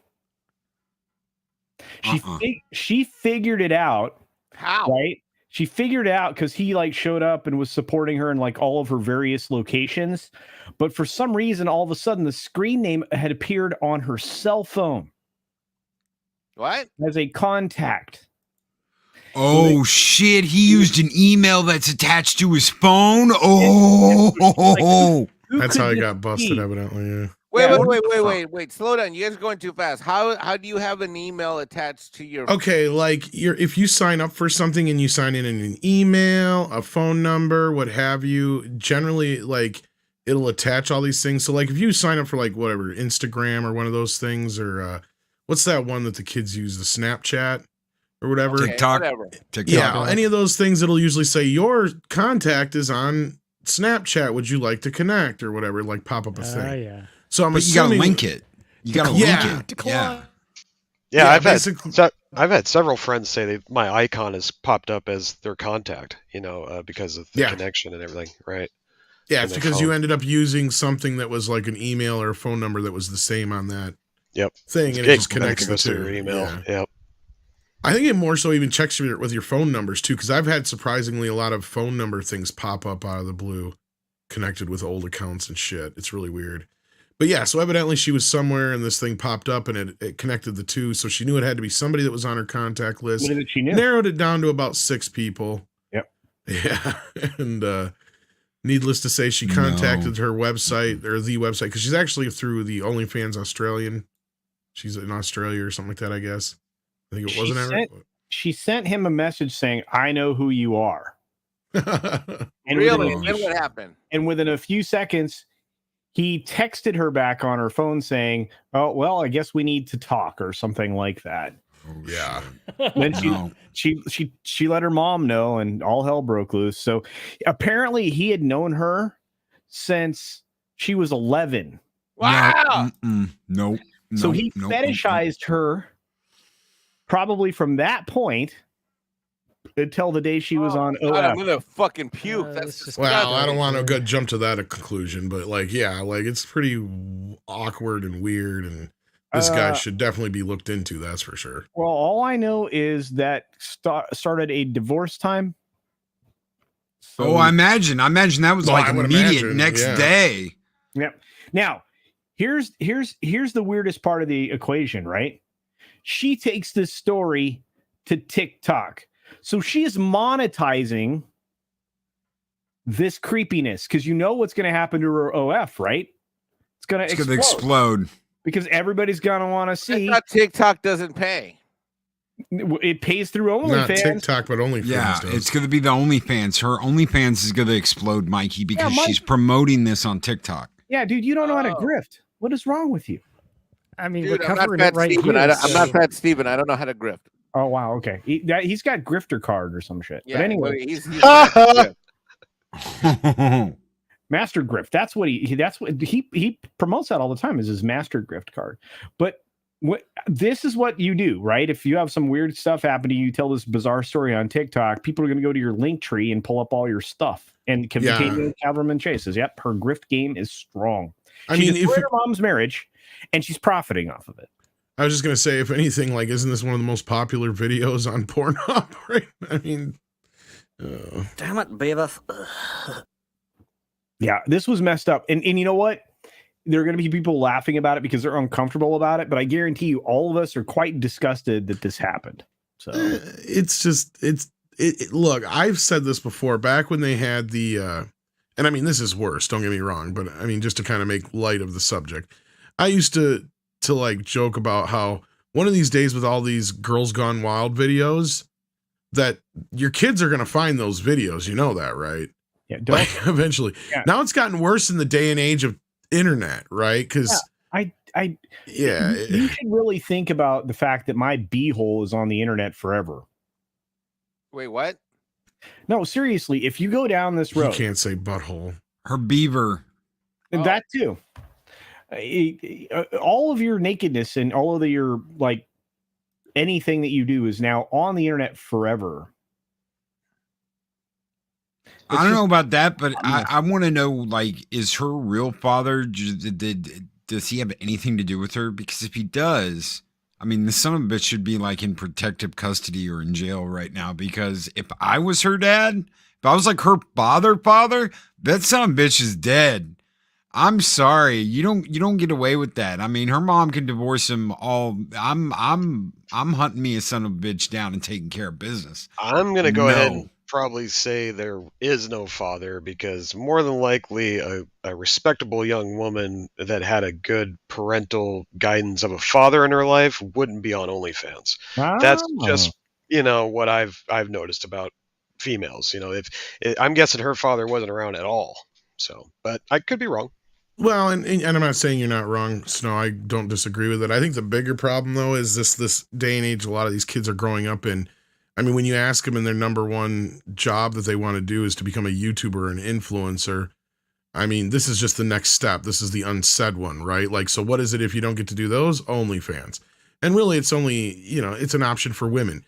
She figured it out. How? Right? She figured out because he showed up and was supporting her in all of her various locations. But for some reason, all of a sudden, the screen name had appeared on her cell phone. What? As a contact. Oh, shit. He used an email that's attached to his phone? Oh. That's how he got busted, evidently. Yeah. Wait. Slow down. You guys are going too fast. How do you have an email attached to your Okay, if you sign up for something and you sign in an email, a phone number, what have you, generally it'll attach all these things. So if you sign up for whatever, Instagram or one of those things, or what's that one that the kids use, the Snapchat or whatever? TikTok. Yeah, any of those things, it'll usually say your contact is on Snapchat. Would you like to connect or whatever? Pop up a thing. Yeah. So I'm assuming you gotta link it. You gotta link it. Decline. Yeah, I've had several friends say my icon has popped up as their contact, because of the connection and everything, right? Yeah, it's because you ended up using something that was like an email or a phone number that was the same on that thing, and it just connects the two. Your email. Yeah. Yep. I think it more so even checks with your phone numbers too, because I've had surprisingly a lot of phone number things pop up out of the blue, connected with old accounts and shit. It's really weird. But yeah, so evidently she was somewhere and this thing popped up and it connected the two. So she knew it had to be somebody that was on her contact list. She knew. Narrowed it down to about 6 people. Yep. Yeah. And needless to say, she contacted her website or the website because she's actually through the OnlyFans Australian. She's in Australia or something like that, I guess. I think it wasn't ever. She sent him a message saying, "I know who you are." And really? Then what happened? And within a few seconds, he texted her back on her phone saying, "Oh, well, I guess we need to talk," or something like that. Yeah. Then she let her mom know, and all hell broke loose. So apparently, he had known her since she was 11. Wow. Nope. So he fetishized her probably from that point until the day she was on OF. I'm gonna fucking puke. That's just well, I don't want to jump to that conclusion, but it's pretty awkward and weird, and this guy should definitely be looked into. That's for sure. Well, all I know is that started a divorce time. So, I imagine that was immediate next day. Yep. Now, here's the weirdest part of the equation, right? She takes this story to TikTok. So she is monetizing this creepiness because you know what's going to happen to her OF, right? It's going to explode because everybody's going to want to see. I thought TikTok doesn't pay. It pays through Not OnlyFans. TikTok, but OnlyFans. Yeah, does. it's going to be the OnlyFans. Her OnlyFans is going to explode, Mikey, because she's promoting this on TikTok. Yeah, dude, you don't know how to grift. What is wrong with you? I mean, Dude, we're I'm not covering Fat it right Steven. here. I'm not Fat Steven. I don't know how to grift. Oh, wow. Okay. He's got grifter card or some shit. Yeah, but anyway, he's master grift. That's what he promotes that all the time is his master grift card. But this is what you do, right? If you have some weird stuff happen to you, tell this bizarre story on TikTok, people are going to go to your link tree and pull up all your stuff and continue government chases. Yep, her grift game is strong. She destroyed her mom's marriage, and she's profiting off of it. I was just gonna say, if anything, like, isn't this one of the most popular videos on Pornhub? Right? I mean, damn it, Beavis. Yeah, this was messed up, and you know what? There are going to be people laughing about it because they're uncomfortable about it, but I guarantee you, all of us are quite disgusted that this happened. So it's just look, I've said this before, back when they had the and I mean, this is worse, don't get me wrong, but I mean, just to kind of make light of the subject, I used to like joke about how one of these days with all these Girls Gone Wild videos, that your kids are going to find those videos, you know that, right? Yeah, like, eventually. Yeah. Now it's gotten worse in the day and age of internet, right? Because you should really think about the fact that my beehole is on the internet forever. Wait, what? No, seriously, if you go down this road, you can't say butthole. Her beaver, and that too. All of your nakedness and all of your like anything that you do is now on the internet forever. I don't know about that, but I want to know, like, is her real father, does he have anything to do with her? Because if he does, I mean, the son of a bitch should be, like, in protective custody or in jail right now. Because if I was her dad, if I was, like, her father, that son of a bitch is dead. I'm sorry. You don't get away with that. I mean, her mom can divorce him all. I'm hunting me a son of a bitch down and taking care of business. I'm going to go ahead and probably say there is no father, because more than likely a respectable young woman that had a good parental guidance of a father in her life wouldn't be on OnlyFans. That's just, what I've noticed about females. I'm guessing her father wasn't around at all. So, but I could be wrong. Well, and I'm not saying you're not wrong, Snow. I don't disagree with it. I think the bigger problem, though, is this day and age a lot of these kids are growing up in. I mean, when you ask them and their number one job that they want to do is to become a YouTuber or an influencer, I mean, this is just the next step. This is the unsaid one, right? Like, so what is it if you don't get to do those? OnlyFans. And really, it's only, it's an option for women.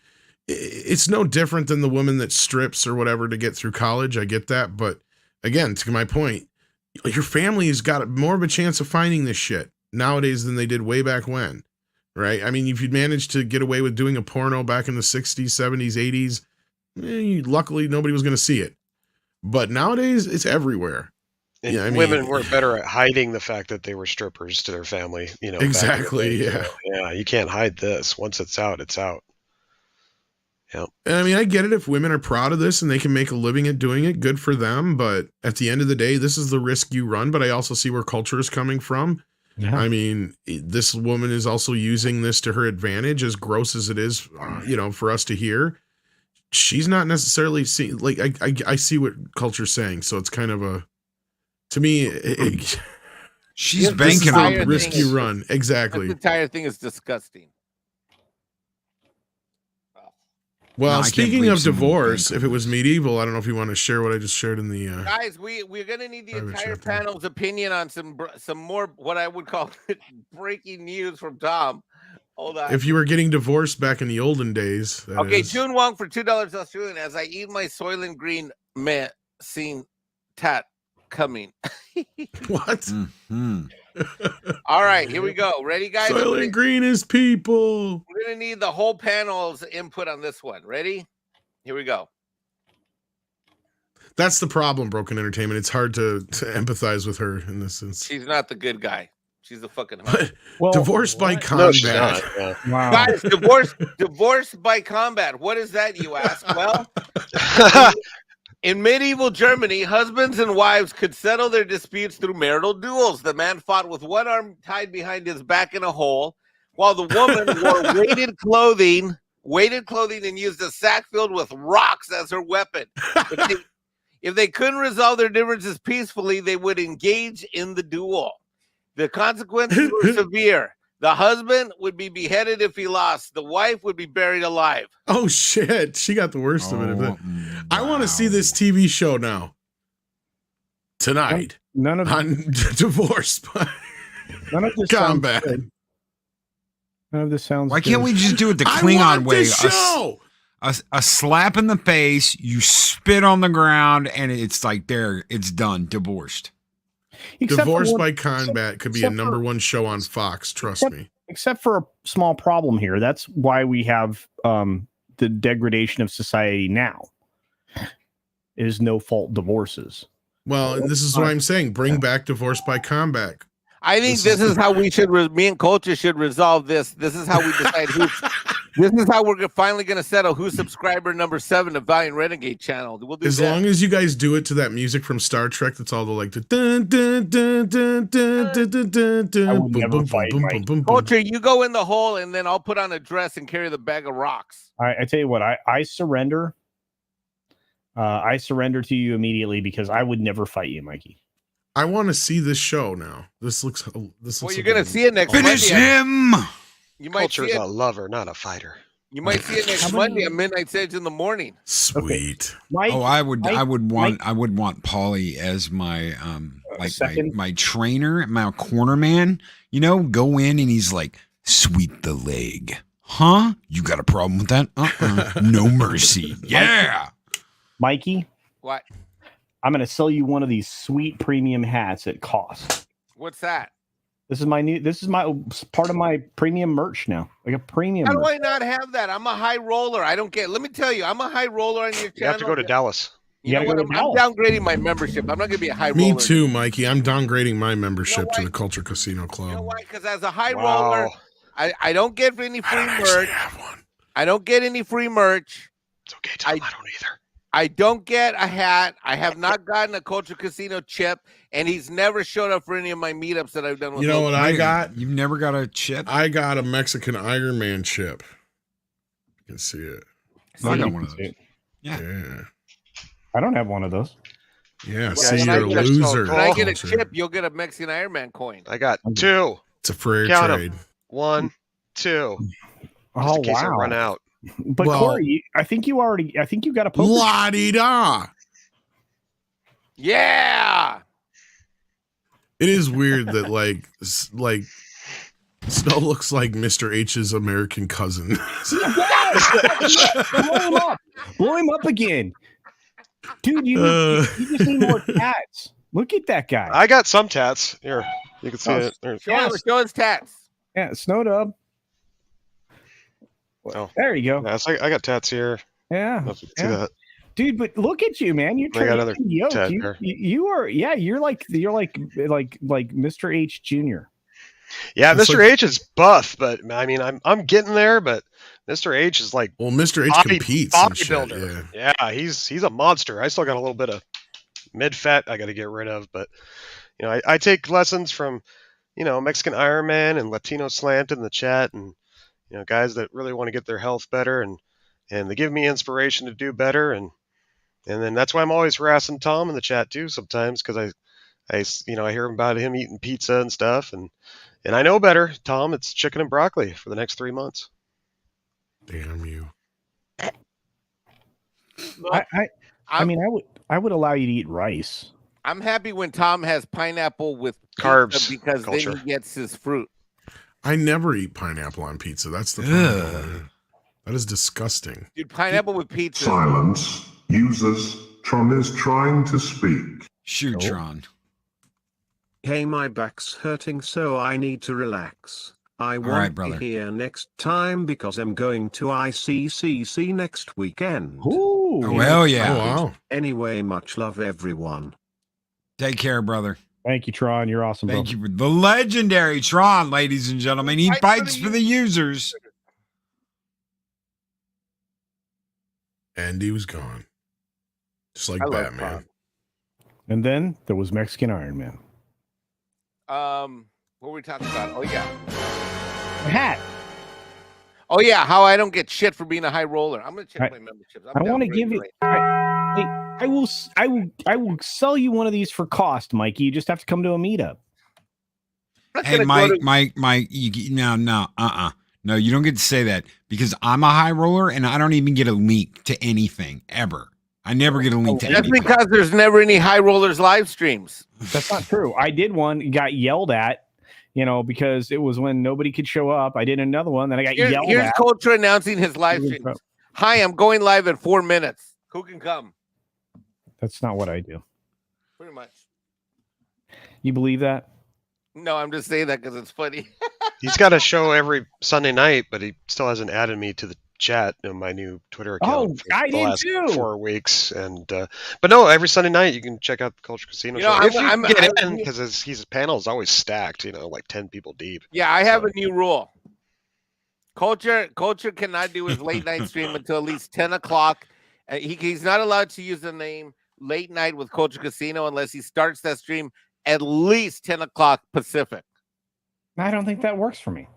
It's no different than the woman that strips or whatever to get through college. I get that. But again, to my point, your family's got more of a chance of finding this shit nowadays than they did way back when. Right? I mean, if you'd managed to get away with doing a porno back in the 60s, 70s, 80s, luckily nobody was going to see it. But nowadays, it's everywhere. And women were better at hiding the fact that they were strippers to their family. Exactly, yeah. Yeah, you can't hide this. Once it's out, it's out. Yeah. And I mean, I get it. If women are proud of this and they can make a living at doing it, good for them. But at the end of the day, this is the risk you run. But I also see where culture is coming from. Yeah. I mean, this woman is also using this to her advantage, as gross as it is, for us to hear. She's not necessarily I see what culture's saying. So it's kind of to me, she's banking on the risk you run. Exactly. The entire thing is disgusting. Well, speaking of divorce, if it was medieval, I don't know if you want to share what I just shared in the guys. We're gonna need the entire panel's opinion on some more what I would call breaking news from Tom. Hold on. If you were getting divorced back in the olden days, okay. June Wong for $2 Australian. As I eat my Soylent Green scene tat coming. What? Mm-hmm. All right, here we go. Ready, guys? Soylent Green is people. We're gonna need the whole panel's input on this one. Ready? Here we go. That's the problem, Broken Entertainment. It's hard to empathize with her in this sense. She's not the good guy. She's a fucking hoe. Well, divorced by combat. No, she's not. Yeah. Wow. Guys, divorced by combat. What is that, you ask? Well, in medieval Germany, husbands and wives could settle their disputes through marital duels. The man fought with one arm tied behind his back in a hole, while the woman wore weighted clothing and used a sack filled with rocks as her weapon. If they couldn't resolve their differences peacefully, they would engage in the duel. The consequences were severe. The husband would be beheaded if he lost. The wife would be buried alive. Oh, shit. She got the worst of it. I want to see this TV show now. Tonight. None of on Divorce by none of this Combat. sounds good. None of this sounds Why good. can't we just do it the I Klingon want way? this show. A slap in the face, you spit on the ground, and it's like there, it's done. Divorced. Divorced by Combat could be a number one show on Fox. Trust me. Except for a small problem here. That's why we have the degradation of society now. Is no fault divorces. Well, and this is what I'm saying. Bring back Divorced by Combat. I think this is how we should. Me and Culture should resolve this. This is how we decide who. This is how we're finally going to settle who's subscriber number 7 of Valiant Renegade channel. We'll do as that. long as you guys do it to that music from Star Trek. That's all the like the dun dun dun dun dun dun dun dun dun. I would never fight Mike. Culture, you go in the hole, and then I'll put on a dress and carry the bag of rocks. I tell you what, I surrender. I surrender to you immediately because I would never fight you, Mikey. I want to see this show now. This looks. Well, like you're gonna see it next Finish Monday. him. You might Culture's see it. a lover, not a fighter. You might see it next Monday at Midnight Sage in the morning. Sweet. Mike, Oh, I would want Mike, Polly as my like second? my trainer, my corner man. You know, go in and he's like, sweep the leg. Huh? You got a problem with that? No mercy. Yeah. Mikey, What? I'm going to sell you one of these sweet premium hats at cost. What's that? This is my part of my premium merch now. Like a premium. How do merch. I not have that? I'm a high roller. I don't get. Let me tell you, I'm a high roller on your channel. You have to go to Dallas. You know what? I'm downgrading my membership. I'm not going to be a high Me roller. too, Mikey. I'm downgrading my membership to the Culture Casino Club. You know why? Because as a high roller, I don't get any free merch. I don't get any free merch. It's okay, Tom. I don't either. I don't get a hat. I have not gotten a Culture Casino chip, and he's never showed up for any of my meetups that I've done with You know what I got? You've never got a chip? I got a Mexican Ironman chip. You can see it. I got one of those. Yeah. I don't have one of those. Yeah, Well, see, when you're a loser. When I get a Culture. chip, you'll get a Mexican Ironman coin. I got 2. It's a fair Count 'em. trade. 1, 2. Oh, in case I wow. run out. But Well- Corey, I think you got a poker. La-di-da. Yeah. It is weird that like Snow looks like Mr. H's American cousin. Blow him up again. Dude, you just need more tats. Look at that guy. I got some tats. Here, you can see it. There. Show his tats. Yeah, Snow Dub. Oh. There you go. Yeah, so I got tats here. Yeah. See that? Dude, but look at you, man. You're I got another yoke. tat You, there. you are, yeah. You're like Mr. H Jr. Yeah, It's Mr. like- H is buff, but I mean, I'm getting there. But Mr. H is like, well, Mr. H competes and shit, bodybuilder. Yeah, he's a monster. I still got a little bit of mid fat I got to get rid of, but you know, I take lessons from Mexican Ironman and Latino Slant in the chat, and guys that really want to get their health better, and they give me inspiration to do better, and then that's why I'm always harassing Tom in the chat too sometimes, because I hear about him eating pizza and stuff, and I know better, Tom. It's chicken and broccoli for the next 3 months. Damn you. I mean, I would allow you to eat rice. I'm happy when Tom has pineapple with Carbs, pizza because culture. then he gets his fruit. I never eat pineapple on pizza. That's the problem. That is disgusting. Dude, pineapple with pizza. Silence. Users. Tron is trying to speak. Shoot, Tron. Hey, my back's hurting, so I need to relax. I right, won't brother. be here next time because I'm going to ICCC next weekend. Ooh. Oh, hell yeah. Oh, wow. Anyway, much love, everyone. Take care, brother. Thank you, Tron. You're awesome, Thank bro. you for the legendary Tron, ladies and gentlemen. He fights for the users. And he was gone. Just like I love Batman. Tron. And then there was Mexican Ironman. What were we talking about? Oh yeah. A hat. Oh yeah, how I don't get shit for being a high roller. I'm gonna check my memberships. I want to give you. I will sell you one of these for cost, Mikey. You just have to come to a meetup. Hey, Mike, no, you don't get to say that because I'm a high roller and I don't even get a link to anything ever. I never get a link to That's anything. because there's never any high rollers live streams. That's not true. I did one, got yelled at, because it was when nobody could show up. I did another one, then I got yelled at. Here's Culture announcing his live streams. Hi, I'm going live in 4 minutes. Who can come? That's not what I do. Pretty much. You believe that? No, I'm just saying that because it's funny. He's got a show every Sunday night, but he still hasn't added me to the chat in my new Twitter account for I the did last too. 4 weeks. And but no, every Sunday night you can check out the Culture Casino show. If you can get in, because his panel is always stacked, like 10 people deep. Yeah, I have a new rule. Culture cannot do his late night stream until at least 10 o'clock. He's not allowed to use the name Late Night with Culture Casino unless he starts that stream at least 10 o'clock Pacific. I don't think that works for me.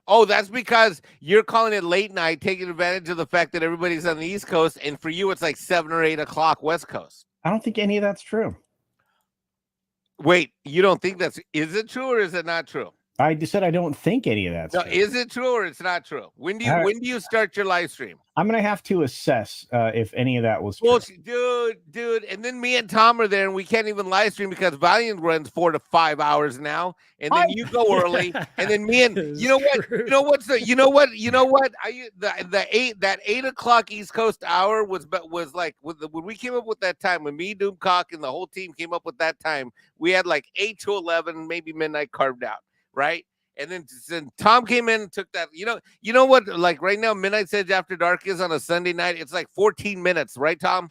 Oh, that's because you're calling it late night, taking advantage of the fact that everybody's on the East Coast, and for you, it's like 7 or 8 o'clock West Coast. I don't think any of that's true. Wait, you don't think is it true or is it not true? I just said I don't think any of that's No, true. is it true or it's not true? When do you start your live stream? I'm gonna have to assess if any of that was true. Well, dude, and then me and Tom are there, and we can't even live stream because Valiant runs 4 to 5 hours now, and then you go early, and then me and you know what? That 8 o'clock East Coast hour was like when we came up with that time, when me, Doomcock, and the whole team came up with that time, we had like 8 to 11, maybe midnight carved out. Right. And then Tom came in and took that. You know what? Like right now, Midnight Edge After Dark is on a Sunday night. It's like 14 minutes. Right, Tom?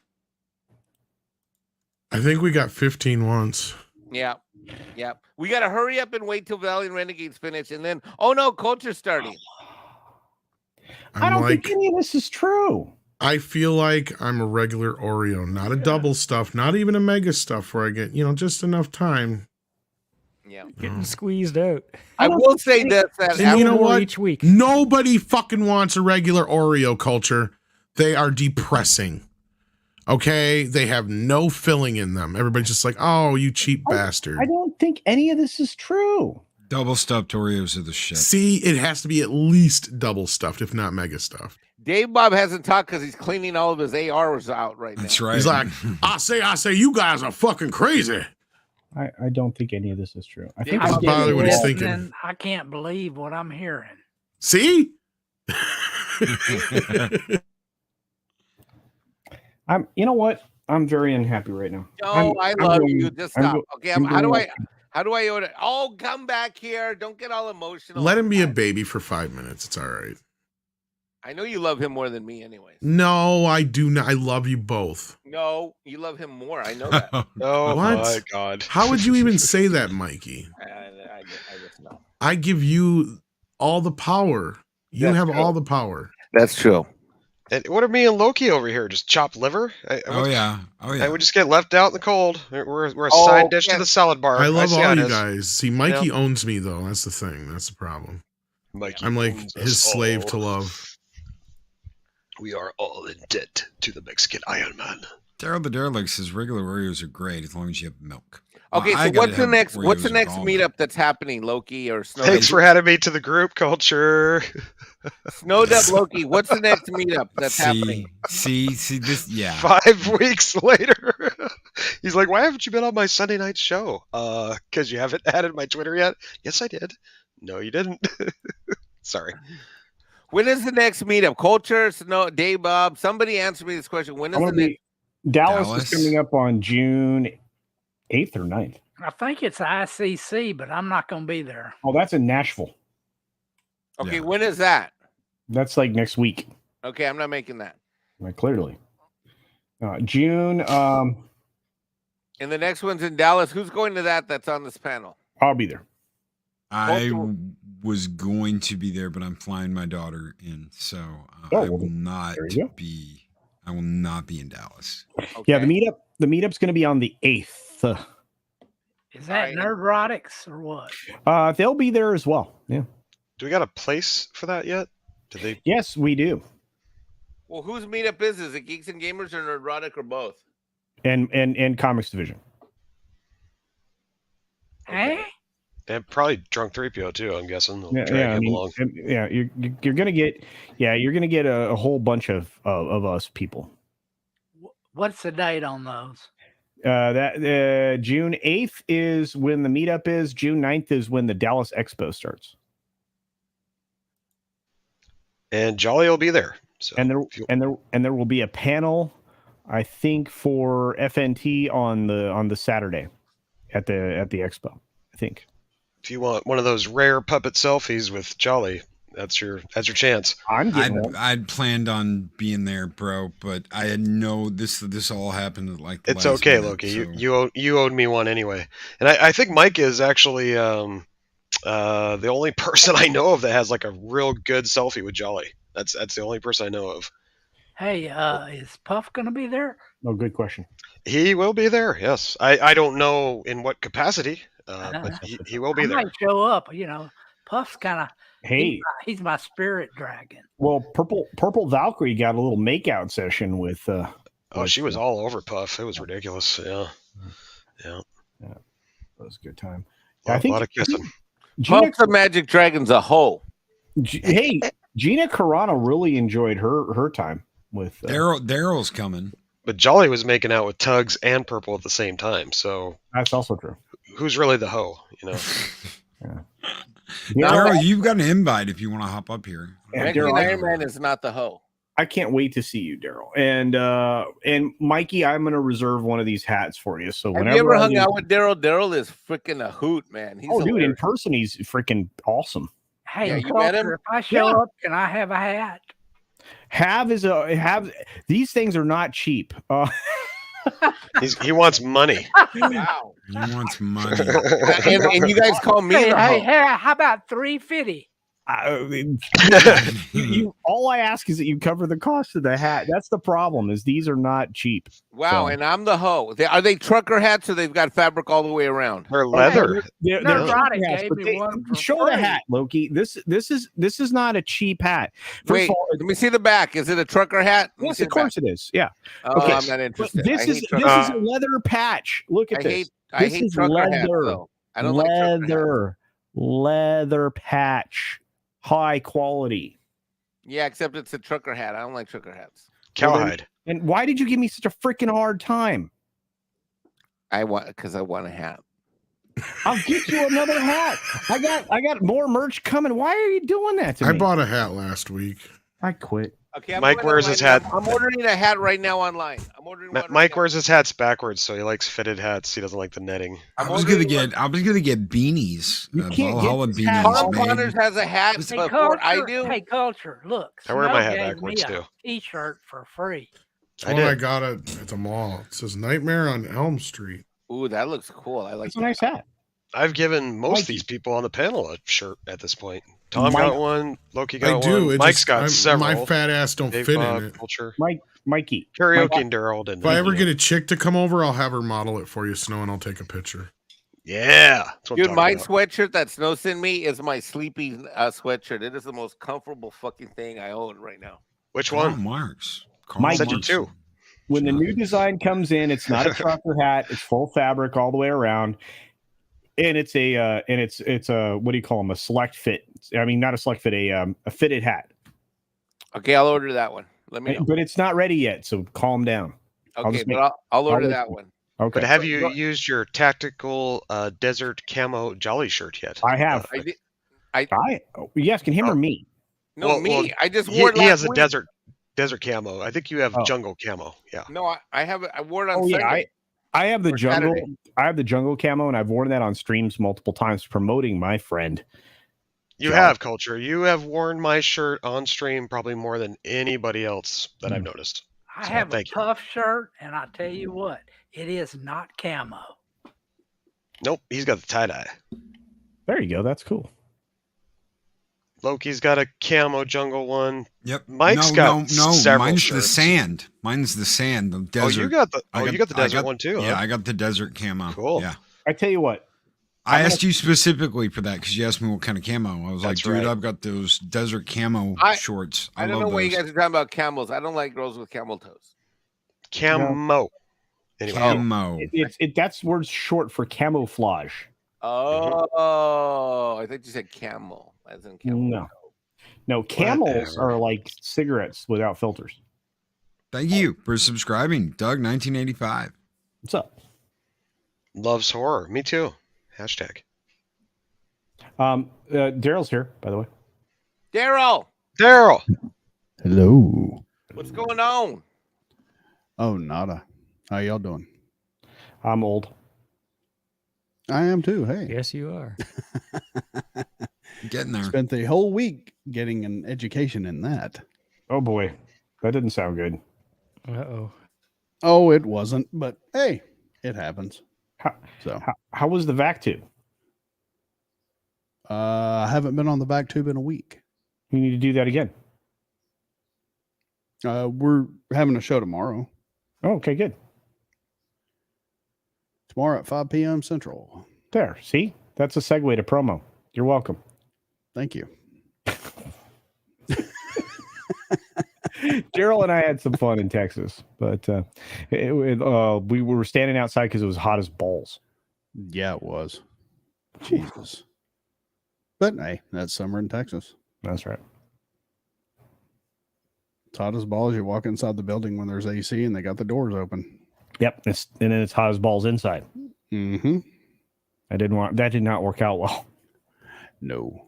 I think we got 15 once. Yeah. Yeah. We got to hurry up and wait till Valiant Renegades finish. And then, oh no, Culture's starting. I don't think any of this is true. I feel like I'm a regular Oreo, not a double stuff, not even a mega stuff where I get, just enough time. Yeah, getting squeezed out. I will say this: and you know what? Each week, nobody fucking wants a regular Oreo, Culture. They are depressing. Okay, they have no filling in them. Everybody's just like, "Oh, you cheap bastard." I don't think any of this is true. Double stuffed Oreos are the shit. See, it has to be at least double stuffed, if not mega stuffed. Dave Bob hasn't talked because he's cleaning all of his ARs out right now. That's right. He's like, I say, you guys are fucking crazy. I don't think any of this is true. I think That's probably what he's thinking. I can't believe what I'm hearing. See? You know what? I'm very unhappy right now. Oh, I love you. Just stop. Okay, how do I order? Oh, come back here. Don't get all emotional. Let him be a baby for 5 minutes. It's all right. I know you love him more than me anyways. No, I do not. I love you both. No, you love him more. I know that. Oh What? my God. How would you even say that, Mikey? I just know. I give you all the power. You That's have true. all the power. That's true. And what are me and Loki over here? Just chopped liver? Oh yeah. I would just get left out in the cold. We're a side dish to the salad bar. I love see how all it you is. guys. See, Mikey owns me, though. That's the thing. That's the problem. Mikey I'm like owns us his slave all. to love. We are all in debt to the Mexican Ironman. Daryl the Derelict says regular Oreos are great as long as you have milk. Okay, I so gotta what's the have next? Oreos What's the with next almond. meetup that's happening, Loki or Snow? Thanks for adding me to the group, Culture. Snowed up Loki. What's the next meetup that's happening? See this, yeah. 5 weeks later, he's like, "Why haven't you been on my Sunday night show? Because you haven't added my Twitter yet." Yes, I did. No, you didn't. Sorry. When is the next meetup? Culture, Snow, Dave Bob. Somebody answer me this question. When is the next? Dallas is coming up on June 8th or 9th. I think it's ICC, but I'm not going to be there. Oh, that's in Nashville. Okay, when is that? That's like next week. Okay, I'm not making that. Like clearly. June And the next one's in Dallas. Who's going to that? That's on this panel. I'll be there. I was going to be there, but I'm flying my daughter in, so I will not be. I will not be in Dallas. Okay. Yeah, the meetup's going to be on the 8th. Is that Nerdrotics or what? They'll be there as well. Yeah. Do we got a place for that yet? Did they? Yes, we do. Well, whose meetup is? Is it Geeks and Gamers or Nerdrotic or both? And Comics Division. Hey. And probably Drunk 3PO too. I'm guessing. They'll drag him along. Yeah, you're gonna get a whole bunch of us people. What's the date on those? That June 8th is when the meetup is. June 9th is when the Dallas Expo starts. And Jolly will be there. So and there will be a panel, I think, for FNT on the Saturday at the expo. I think. If you want one of those rare puppet selfies with Jolly, that's your chance. I'd planned on being there, bro, but I had this all happened at like. It's okay, minute, Loki. So. You owed me one anyway, and I think Mike is actually the only person I know of that has like a real good selfie with Jolly. That's the only person I know of. Hey, is Puff going to be there? No, good question. He will be there. Yes, I don't know in what capacity. But he will be there. Might show up. You know, Puff's kind of. Hey, he's my spirit dragon. Well, Purple Valkyrie got a little makeout session with. She was all over Puff. It was ridiculous. Yeah. That was a good time. I think a lot of kissing. Puff the Magic Dragon's a hoe. Hey, Gina Carano really enjoyed her time with. Daryl's coming. But Jolly was making out with Tugs and Purple at the same time, so that's also true. Who's really the hoe, you know? Daryl, you've got an invite if you want to hop up here. Mexican Ironman is not the hoe. I can't wait to see you, Daryl. And Mikey, I'm gonna reserve one of these hats for you. So have you ever hung out with Daryl? Daryl is freaking a hoot, man. He's dude, in person he's freaking awesome. Hey, you met him? If I show up, can I have a hat? These things are not cheap. He wants money. Wow. He wants money. and you guys call me hey, how about $350? All I ask is that you cover the cost of the hat. That's the problem. Is these are not cheap. Wow, and I'm the hoe. Are they trucker hats or they've got fabric all the way around? They're leather. They're show the hat, Loki. This is not a cheap hat. Wait, let me see the back. Is it a trucker hat? Yes, of course it is. Yeah. Oh, okay. I'm not interested. This is a leather patch. Look at this. I hate trucker hats, though. I don't like trucker hats. Leather patch. High quality. Yeah, except it's a trucker hat. I don't like trucker hats. Cowhide. And why did you give me such a freaking hard time? Because I want a hat. I'll get you another hat. I got more merch coming. Why are you doing that to me? I bought a hat last week. I quit. Okay, Mike wears his hat. I'm ordering a hat right now online. Mike wears his hats backwards, so he likes fitted hats. He doesn't like the netting. I was gonna get beanies. Valhalla beanies. Tom Connors has a hat before I do. Hey, Culture, look. I wear my hat backwards too. T-shirt for free. I got it at the mall. It says Nightmare on Elm Street. Ooh, that looks cool. I like. It's a nice hat. I've given most of these people on the panel a shirt at this point. Tom got one. Loki got one. Mike's got several. My fat ass don't fit in it. Culture. Mikey. Karaoke and Daryl didn't. If I ever get a chick to come over, I'll have her model it for you, Snow, and I'll take a picture. Yeah. Dude, my sweatshirt that Snow sent me is my sleepy sweatshirt. It is the most comfortable fucking thing I own right now. Which one? Marks. Sent you two. When the new design comes in, it's not a trucker hat. It's full fabric all the way around. And it's a what do you call them? A select fit. I mean, not a select fit, a fitted hat. Okay, I'll order that one. Let me know. But it's not ready yet, so calm down. Okay, I'll order that one. Okay. But have you used your tactical desert camo jolly shirt yet? I have. Yes, can him or me? No, me. I just wore it. He has a desert camo. I think you have jungle camo. Yeah. No, I have it. I wore it on Sunday. I have the jungle. I have the jungle camo, and I've worn that on streams multiple times promoting my friend. You have, Culture. You have worn my shirt on stream probably more than anybody else that I've noticed. I So, have a thank you. puff shirt, and I tell you what, it is not camo. Nope, he's got the tie-dye. There you go. That's cool. Loki's got a camo jungle one. Yep. Mike's no, got several Mine's shirts. the sand. Mine's the sand. The desert. You got the you got the desert one too. Yeah, huh? I got the desert camo. Cool. Yeah. I tell you what. I asked you specifically for that because you asked me what kind of camo. I was like, dude, I've got those desert camo shorts. I don't know why you guys are talking about camels. I don't like girls with camel toes. Camo. Anyway. Camo. That's word short for camouflage. Oh, I thought you said camel. As in camel. No, camels are like cigarettes without filters. Thank you for subscribing, Doug. 1985. What's up? Loves horror. Me too. Hashtag. Daryl's here, by the way. Daryl, Hello. what's going on? Oh, nada. How y'all doing? I'm old. I am too. Hey. Yes, you are. Getting there. Spent the whole week getting an education in that. Oh boy, that didn't sound good. Uh-oh. Oh, it wasn't, but hey, it happens. How was the vac tube? I haven't been on the back tube in a week. You need to do that again. We're having a show tomorrow. Oh, okay, good. Tomorrow at 5 p.m. Central. There, see? That's a segue to promo. You're welcome. Thank you. Daryl and I had some fun in Texas, but we were standing outside because it was hot as balls. Yeah, it was. Jesus. But hey, that's summer in Texas. That's right. It's hot as balls. You walk inside the building when there's AC and they got the doors open. Yep, and then it's hot as balls inside. Mm-hmm. That did not work out well. No.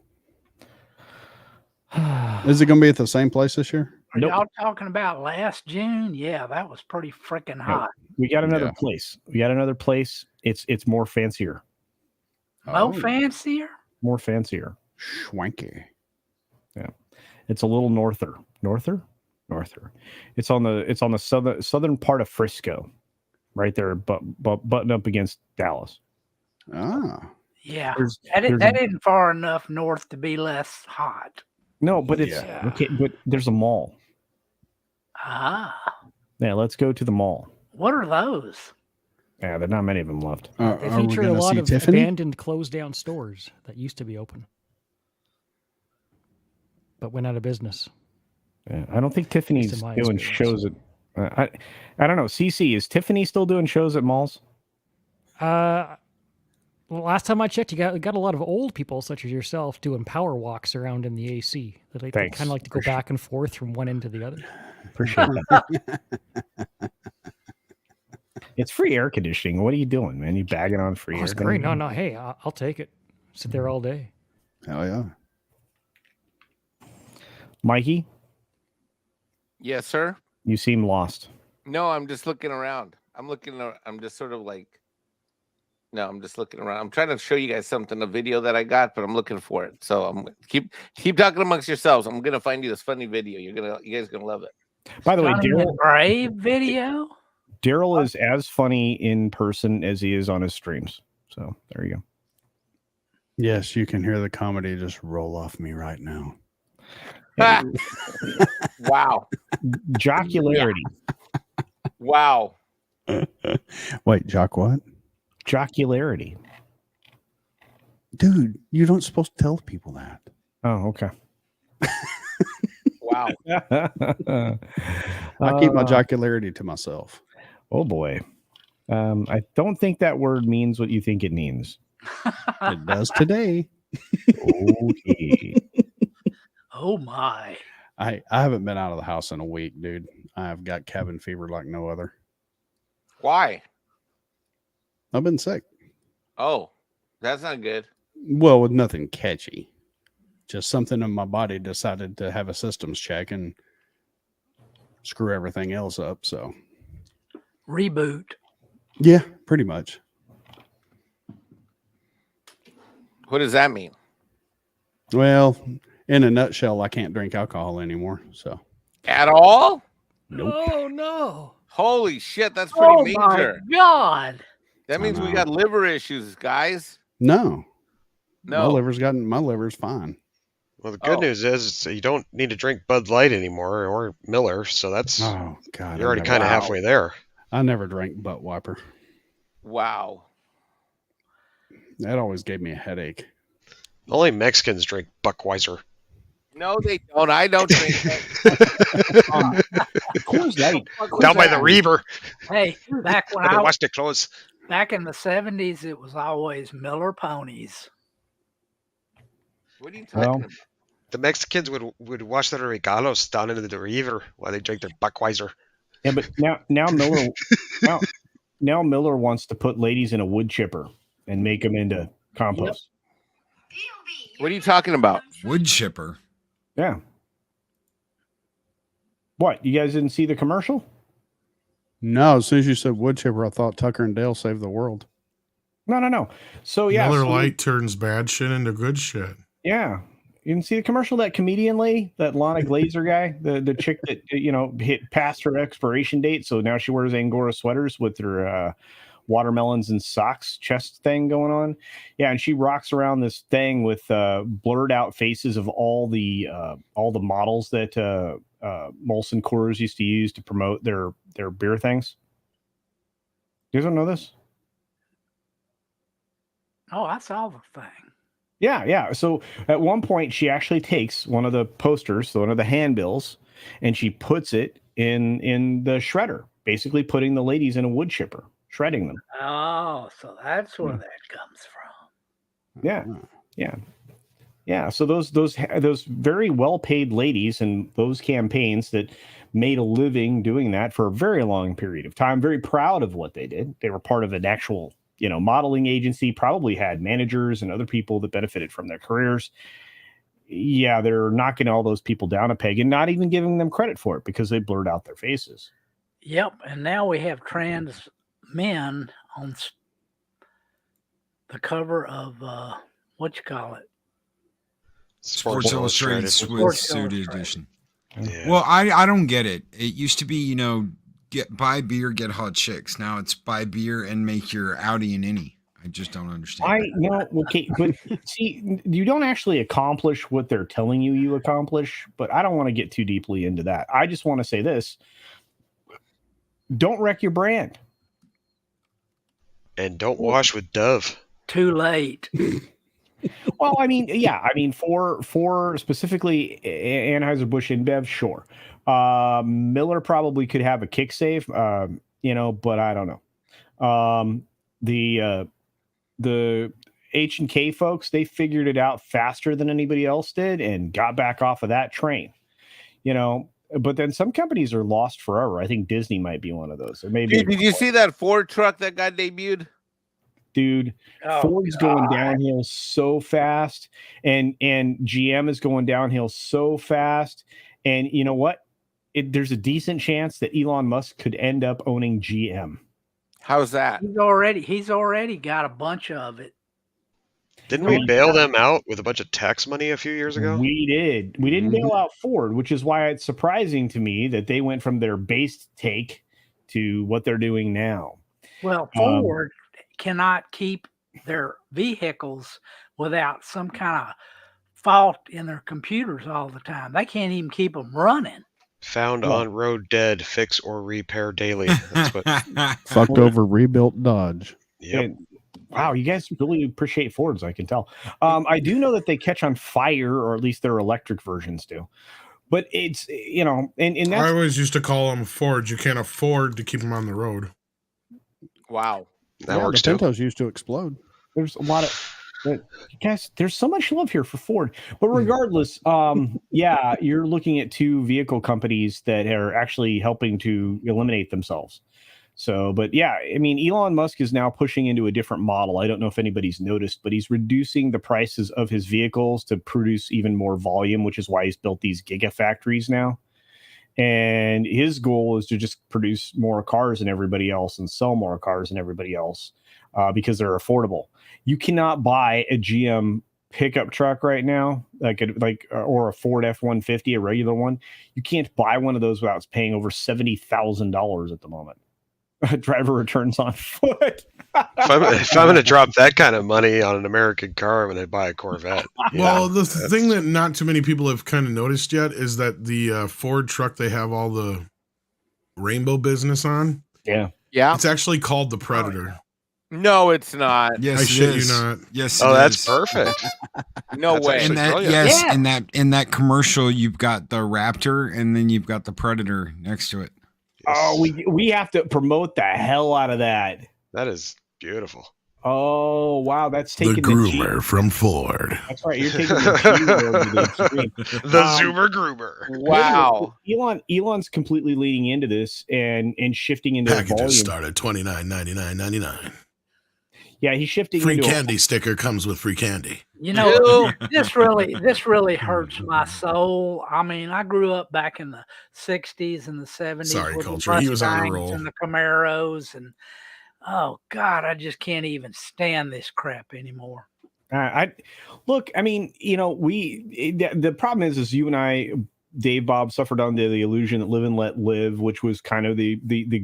Is it going to be at the same place this year? Are y'all talking about last June? Yeah, that was pretty freaking hot. We got another place. It's more fancier. Fancier? More fancier. Schwanky. Yeah. It's a little norther. Norther. It's on the southern part of Frisco. Right there, but button up against Dallas. Ah. Yeah. That isn't far enough north to be less hot. No, but it's okay, but there's a mall. Ah. Yeah, let's go to the mall. What are those? Yeah, there's not many of them left. They feature a lot of abandoned, closed down stores that used to be open, but went out of business. Yeah, I don't think Tiffany's doing shows at. I don't know. CC, is Tiffany still doing shows at malls? Well, last time I checked, you got a lot of old people such as yourself doing power walks around in the AC. They kind of like to go back and forth from one end to the other. Appreciate that. It's free air conditioning. What are you doing, man? You bagging on free air? It's great. No. Hey, I'll take it. Sit there all day. Hell yeah. Mikey? Yes, sir. You seem lost. No, I'm just looking around. I'm just sort of like, no, I'm just looking around. I'm trying to show you guys something, a video that I got, but I'm looking for it. So I'm keep talking amongst yourselves. I'm gonna find you this funny video. You guys are gonna love it. By the way, Daryl Brave video. Daryl is as funny in person as he is on his streams. So there you go. Yes, you can hear the comedy just roll off me right now. Wow. Jocularity. Wow. Wait, Jock what? Jocularity. Dude, you don't supposed to tell people that. Oh, okay. Wow. I keep my jocularity to myself. Oh boy. I don't think that word means what you think it means. It does today. Okay. Oh my. I haven't been out of the house in a week, dude. I've got cabin fever like no other. Why? I've been sick. Oh, that's not good. Well, with nothing catchy. Just something in my body decided to have a systems check and screw everything else up. So Reboot. yeah, pretty much. What does that mean? Well, in a nutshell, I can't drink alcohol anymore. So At all? Nope. Oh no! Holy shit, that's pretty Oh my major. God! That means we know. got liver issues, guys. No. No. My liver's fine. Well, the good news is you don't need to drink Bud Light anymore or Miller, so that's Oh God. you're already kind of halfway there. I never drank butt wiper. Wow. That always gave me a headache. Only Mexicans drink Buckweiser. No, they don't. I don't drink that. Coors Light. Down by the river. Hey, back when Where they I wash their clothes. back in the 70s, it was always Miller ponies. What are you talking about? The Mexicans would wash their regalos down into the river while they drink their Buckweiser. Yeah, but now Miller now Miller wants to put ladies in a wood chipper and make them into compost. What are you talking about? Wood chipper. Yeah. What? You guys didn't see the commercial? No, as soon as you said wood chipper, I thought Tucker and Dale saved the world. No. So yeah, Miller Lite turns bad shit into good shit. Yeah. You didn't see the commercial, that comedian lady, that Lana Glazer guy, the chick that, hit past her expiration date. So now she wears Angora sweaters with her watermelons and socks chest thing going on. Yeah. And she rocks around this thing with blurred out faces of all the models that Molson Coors used to use to promote their beer things. You guys don't know this? Oh, I saw the thing. Yeah. So at one point, she actually takes one of the posters, so one of the handbills, and she puts it in the shredder, basically putting the ladies in a wood chipper, shredding them. Oh, so that's where that comes from. Yeah. So those very well-paid ladies and those campaigns that made a living doing that for a very long period of time, very proud of what they did. They were part of an actual modeling agency, probably had managers and other people that benefited from their careers. Yeah, they're knocking all those people down a peg and not even giving them credit for it because they blurred out their faces. Yep. And now we have trans men on the cover of Sports Illustrated Suit Edition. Yeah. Well, I don't get it. It used to be, buy beer, get hot chicks. Now it's buy beer and make your Audi and innie. I just don't understand. Okay, but see, you don't actually accomplish what they're telling you accomplish, but I don't want to get too deeply into that. I just want to say this. Don't wreck your brand. And don't wash with Dove. Too late. Well, for specifically Anheuser-Busch InBev, sure. Miller probably could have a kick save, but I don't know. The H&K folks, they figured it out faster than anybody else did and got back off of that train, but then some companies are lost forever. I think Disney might be one of those. Or maybe. Did you see that Ford truck that got debuted? Dude, Ford's going downhill so fast, and GM is going downhill so fast. And you know what? There's a decent chance that Elon Musk could end up owning GM. How's that? He's already got a bunch of it. Didn't we bail them out with a bunch of tax money a few years ago? We did. We didn't bail out Ford, which is why it's surprising to me that they went from their base take to what they're doing now. Well, Ford cannot keep their vehicles without some kind of fault in their computers all the time. They can't even keep them running. Found on road dead, fix or repair daily. That's what. Fucked over, rebuilt Dodge. Yep. Wow, you guys really appreciate Fords, I can tell. I do know that they catch on fire, or at least their electric versions do. But it's, and that's, I always used to call them Fords. You can't afford to keep them on the road. Wow. That works the too. Pintos used to explode. There's a lot of guys. There's so much love here for Ford, but regardless, you're looking at two vehicle companies that are actually helping to eliminate themselves. So, but yeah, Elon Musk is now pushing into a different model. I don't know if anybody's noticed, but he's reducing the prices of his vehicles to produce even more volume, which is why he's built these gigafactories now. And his goal is to just produce more cars than everybody else and sell more cars than everybody else because they're affordable. You cannot buy a GM pickup truck right now, or a Ford F-150, a regular one, you can't buy one of those without paying over $70,000 at the moment. Driver returns on foot. if I'm going to drop that kind of money on an American car, I'm going to buy a Corvette. Well, the thing that not too many people have kind of noticed yet is that the Ford truck they have all the rainbow business on. Yeah. It's actually called the Predator. No, it's not. Yes, I it shit is. you not. Yes, Oh, it that's is. perfect. No That's way. actually And that, brilliant. yes, Yeah. in that commercial, you've got the Raptor, and then you've got the Predator next to it. Oh, we have to promote the hell out of that. That is beautiful. Oh, wow. That's The taking groomer from Ford. That's right. You're taking the G word to the extreme. The Zoomer Groomer. Wow. Elon's completely leading into this and shifting into Packages volume. start at $29.99.99. Yeah, he's shifting Free into candy sticker comes with free candy. You know, this really hurts my soul. I mean, I grew up back in the 60s and the 70s Sorry, with Culture. the He was on a Mustangs roll. and the Camaros, and oh God, I just can't even stand this crap anymore. I mean, you know, the problem is you and I, Dave Bob, suffered under the illusion that live and let live, which was kind of the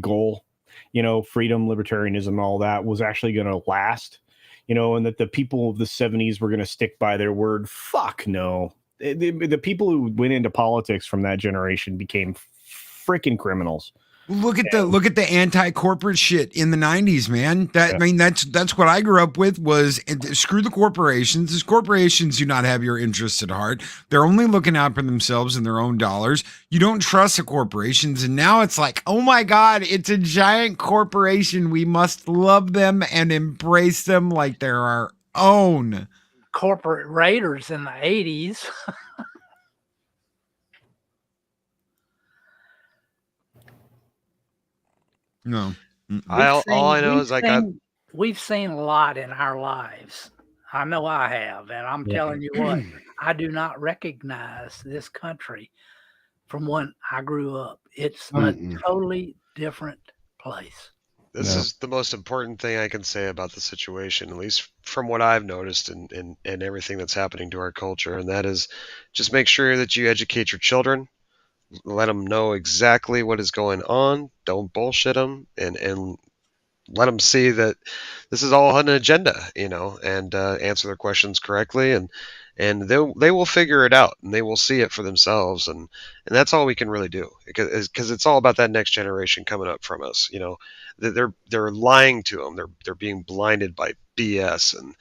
goal. You know, freedom, libertarianism, all that was actually going to last, you know, and that the people of the 70s were going to stick by their word. Fuck no. The people who went into politics from that generation became freaking criminals. Look at the anti-corporate shit in the 90s, man. I mean, that's what I grew up with was screw the corporations. These corporations do not have your interests at heart. They're only looking out for themselves and their own dollars. You don't trust the corporations. And now it's like, oh my God, it's a giant corporation. We must love them and embrace them like they're our own. Corporate raiders in the 80s. No. All I know is we've seen a lot in our lives. I know I have, and I'm telling you what, I do not recognize this country from when I grew up. It's a totally different place. This is the most important thing I can say about the situation, at least from what I've noticed and everything that's happening to our culture, and that is just make sure that you educate your children. Let them know exactly what is going on. Don't bullshit them, and let them see that this is all an agenda, you know, and answer their questions correctly, and they will figure it out, and they will see it for themselves, and that's all we can really do, because it's all about that next generation coming up from us, you know. They're lying to them. They're being blinded by BS, and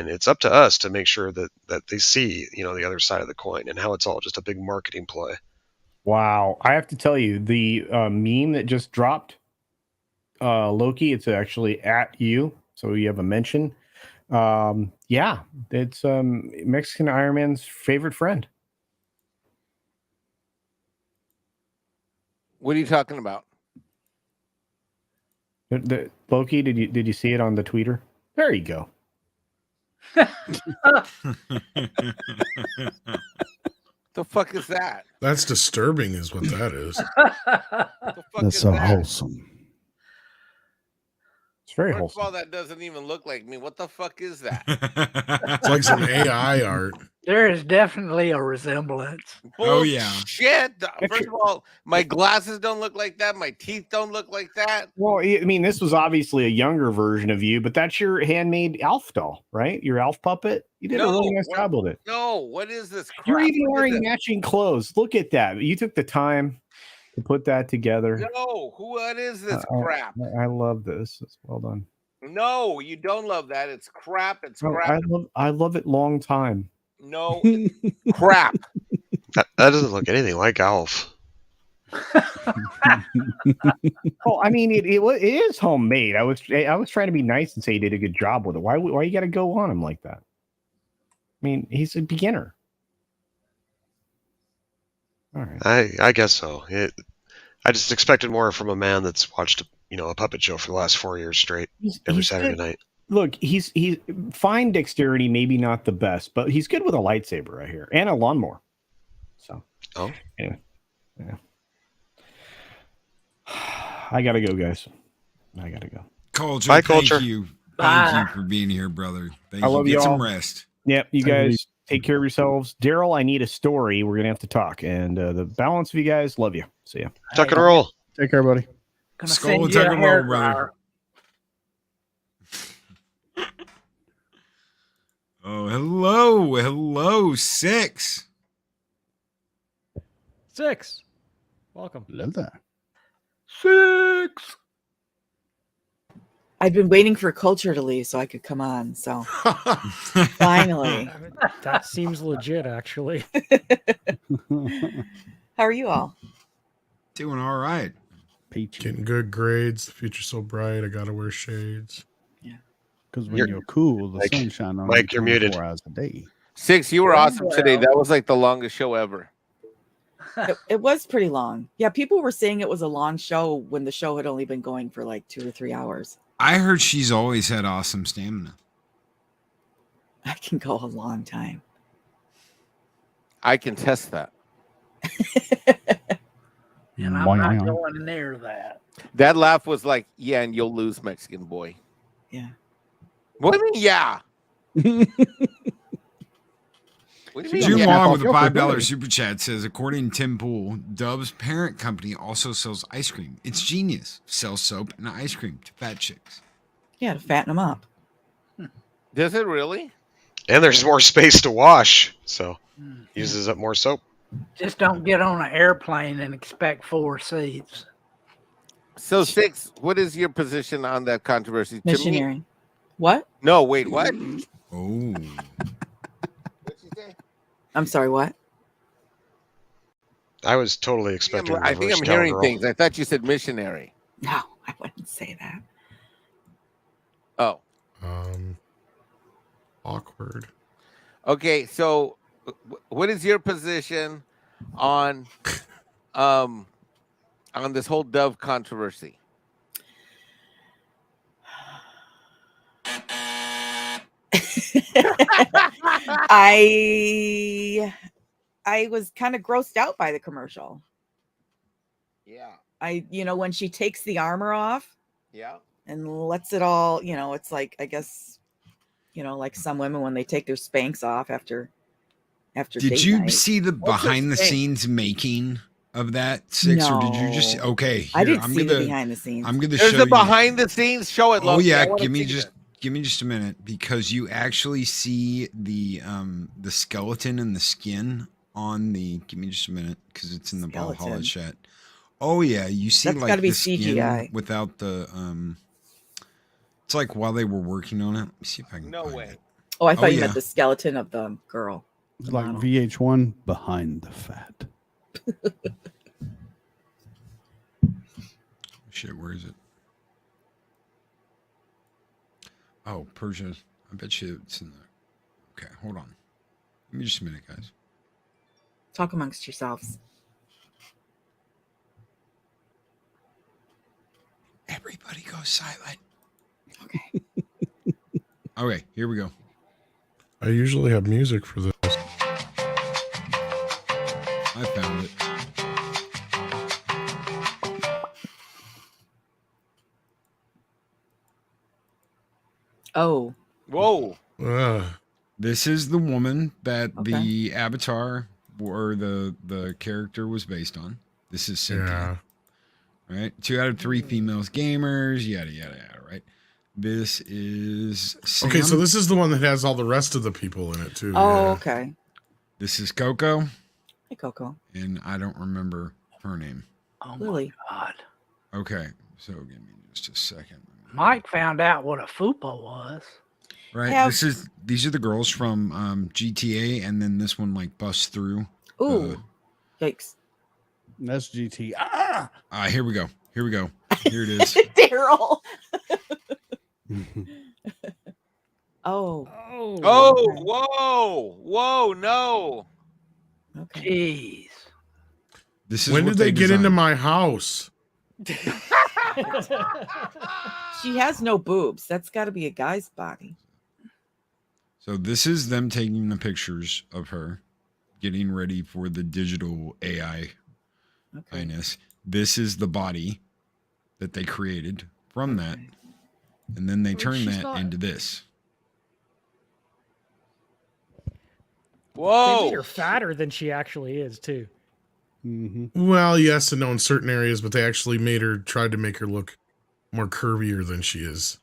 it's up to us to make sure that they see, you know, the other side of the coin and how it's all just a big marketing ploy. Wow. I have to tell you, the meme that just dropped, Loki, it's actually at you. So you have a mention. Yeah, it's Mexican Ironman's favorite friend. What are you talking about? The Loki, did you see it on the tweeter? There you go. The fuck is that? That's disturbing, is what that is. That's so wholesome. It's very First wholesome. of all, that doesn't even look like me. What the fuck is that? It's like some AI art. There is definitely a resemblance. Oh, yeah. Shit. First of all, my glasses don't look like that. My teeth don't look like that. Well, I mean, this was obviously a younger version of you, but that's your handmade Alf doll, right? Your Alf puppet. You did a really nice job with it. No, what is this crap? You're even What is wearing it? matching clothes. Look at that. You took the time to put that together. No, what is this crap? I love this. It's well done. No, you don't love that. It's crap. It's crap. I love it long time. No, it's crap. That doesn't look anything like Alf. Well, I mean, it is homemade. I was trying to be nice and say he did a good job with it. Why you got to go on him like that? I mean, he's a beginner. All right. I guess so. I just expected more from a man that's watched, you know, a puppet show for the last 4 years straight every Saturday night. Look, he's fine dexterity, maybe not the best, but he's good with a lightsaber right here and a lawnmower. So, anyway, yeah. I gotta go, guys. I gotta go. Culture, Bye, thank Culture. you. Bye. Thank you for being here, brother. Thank I you. love Get y'all. some rest. Yep, you guys take care of yourselves. Daryl, I need a story. We're gonna have to talk. And the balance of you guys, love you. See ya. Tuck and roll. Take care, buddy. Gonna Skull send and you tuck a and roll, hair brother. dryer. Oh, hello, 6. 6. Welcome. Love that. 6. I've been waiting for Culture to leave so I could come on. So finally. That seems legit, actually. How are you all? Doing all right. Peachy. Getting good grades. The future's so bright. I gotta wear shades. Because when you're cool, the Mike, sunshine on Mike, you're muted. 24 hours a day. 6, you were awesome today. That was like the longest show ever. It was pretty long. Yeah, people were saying it was a long show when the show had only been going for like 2 or 3 hours. I heard she's always had awesome stamina. I can go a long time. I can test that. And I'm not going near that. That laugh was like, yeah, and you'll lose, Mexican boy. Yeah. What do you mean, yeah? What do you mean? June yeah? Long with a $5 super chat says, according to Tim Pool, Dove's parent company also sells ice cream. It's genius. Sells soap and ice cream to fat chicks. Yeah, to fatten them up. Does it really? And there's more space to wash, so uses up more soap. Just don't get on an airplane and expect 4 seats. So 6, what is your position on that controversy? Missionary. What? No, wait, what? Oh. I'm sorry, what? I was totally expecting. I think I'm hearing things. I thought you said missionary. No, I wouldn't say that. Oh. Awkward. Okay, so what is your position on this whole Dove controversy? I was kind of grossed out by the commercial. Yeah. When she takes the armor off. Yeah. And lets it all, it's like, I guess, like some women when they take their Spanx off after Did you night. see the What's behind the Spanx? scenes making of that 6, or did you just okay? I here, didn't see the behind the scenes. I'm gonna There's show the you. behind the scenes. Show it. Oh Loki. yeah, I wanna give me see just a minute, because you actually see the skeleton and the skin on the. Give me just a minute, because it's in the Valhalla chat. Oh yeah, you see That's like gotta be the skin CGI. without the It's like while they were working on it. Let me see if I can. No find way. It. Oh, I thought you yeah. meant the skeleton of the girl. It's like VH1 behind the fat. Shit, where is it? Oh, Persia. I bet you it's in the. Okay, hold on. Give me just a minute, guys. Talk amongst yourselves. Everybody go silent. Okay. Okay, here we go. I usually have music for this. I found it. Oh. Whoa. This is the woman that the avatar or the character was based on. This is Cynthia. Right? 2 out of 3 females gamers, yada yada yada, right? This is Sam. Okay, so this is the one that has all the rest of the people in it too. Oh, okay. This is Coco. Hey, Coco. And I don't remember her name. Oh Lily. my God. Okay, so give me just a second. Mike found out what a fupa was. Right. These are the girls from GTA, and then this one like busts through. Ooh. Yikes. That's GT. Here we go. Here we go. Here it is. Daryl. Oh. Oh, whoa, no. Okay. Jeez. This is when what did they get designed. into my house? She has no boobs. That's got to be a guy's body. So this is them taking the pictures of her, getting ready for the digital AI. INS. This is the body that they created from that, and then they turn that into this. Whoa. They made her fatter than she actually is, too. Well, yes and no in certain areas, but they actually tried to make her look more curvier than she is.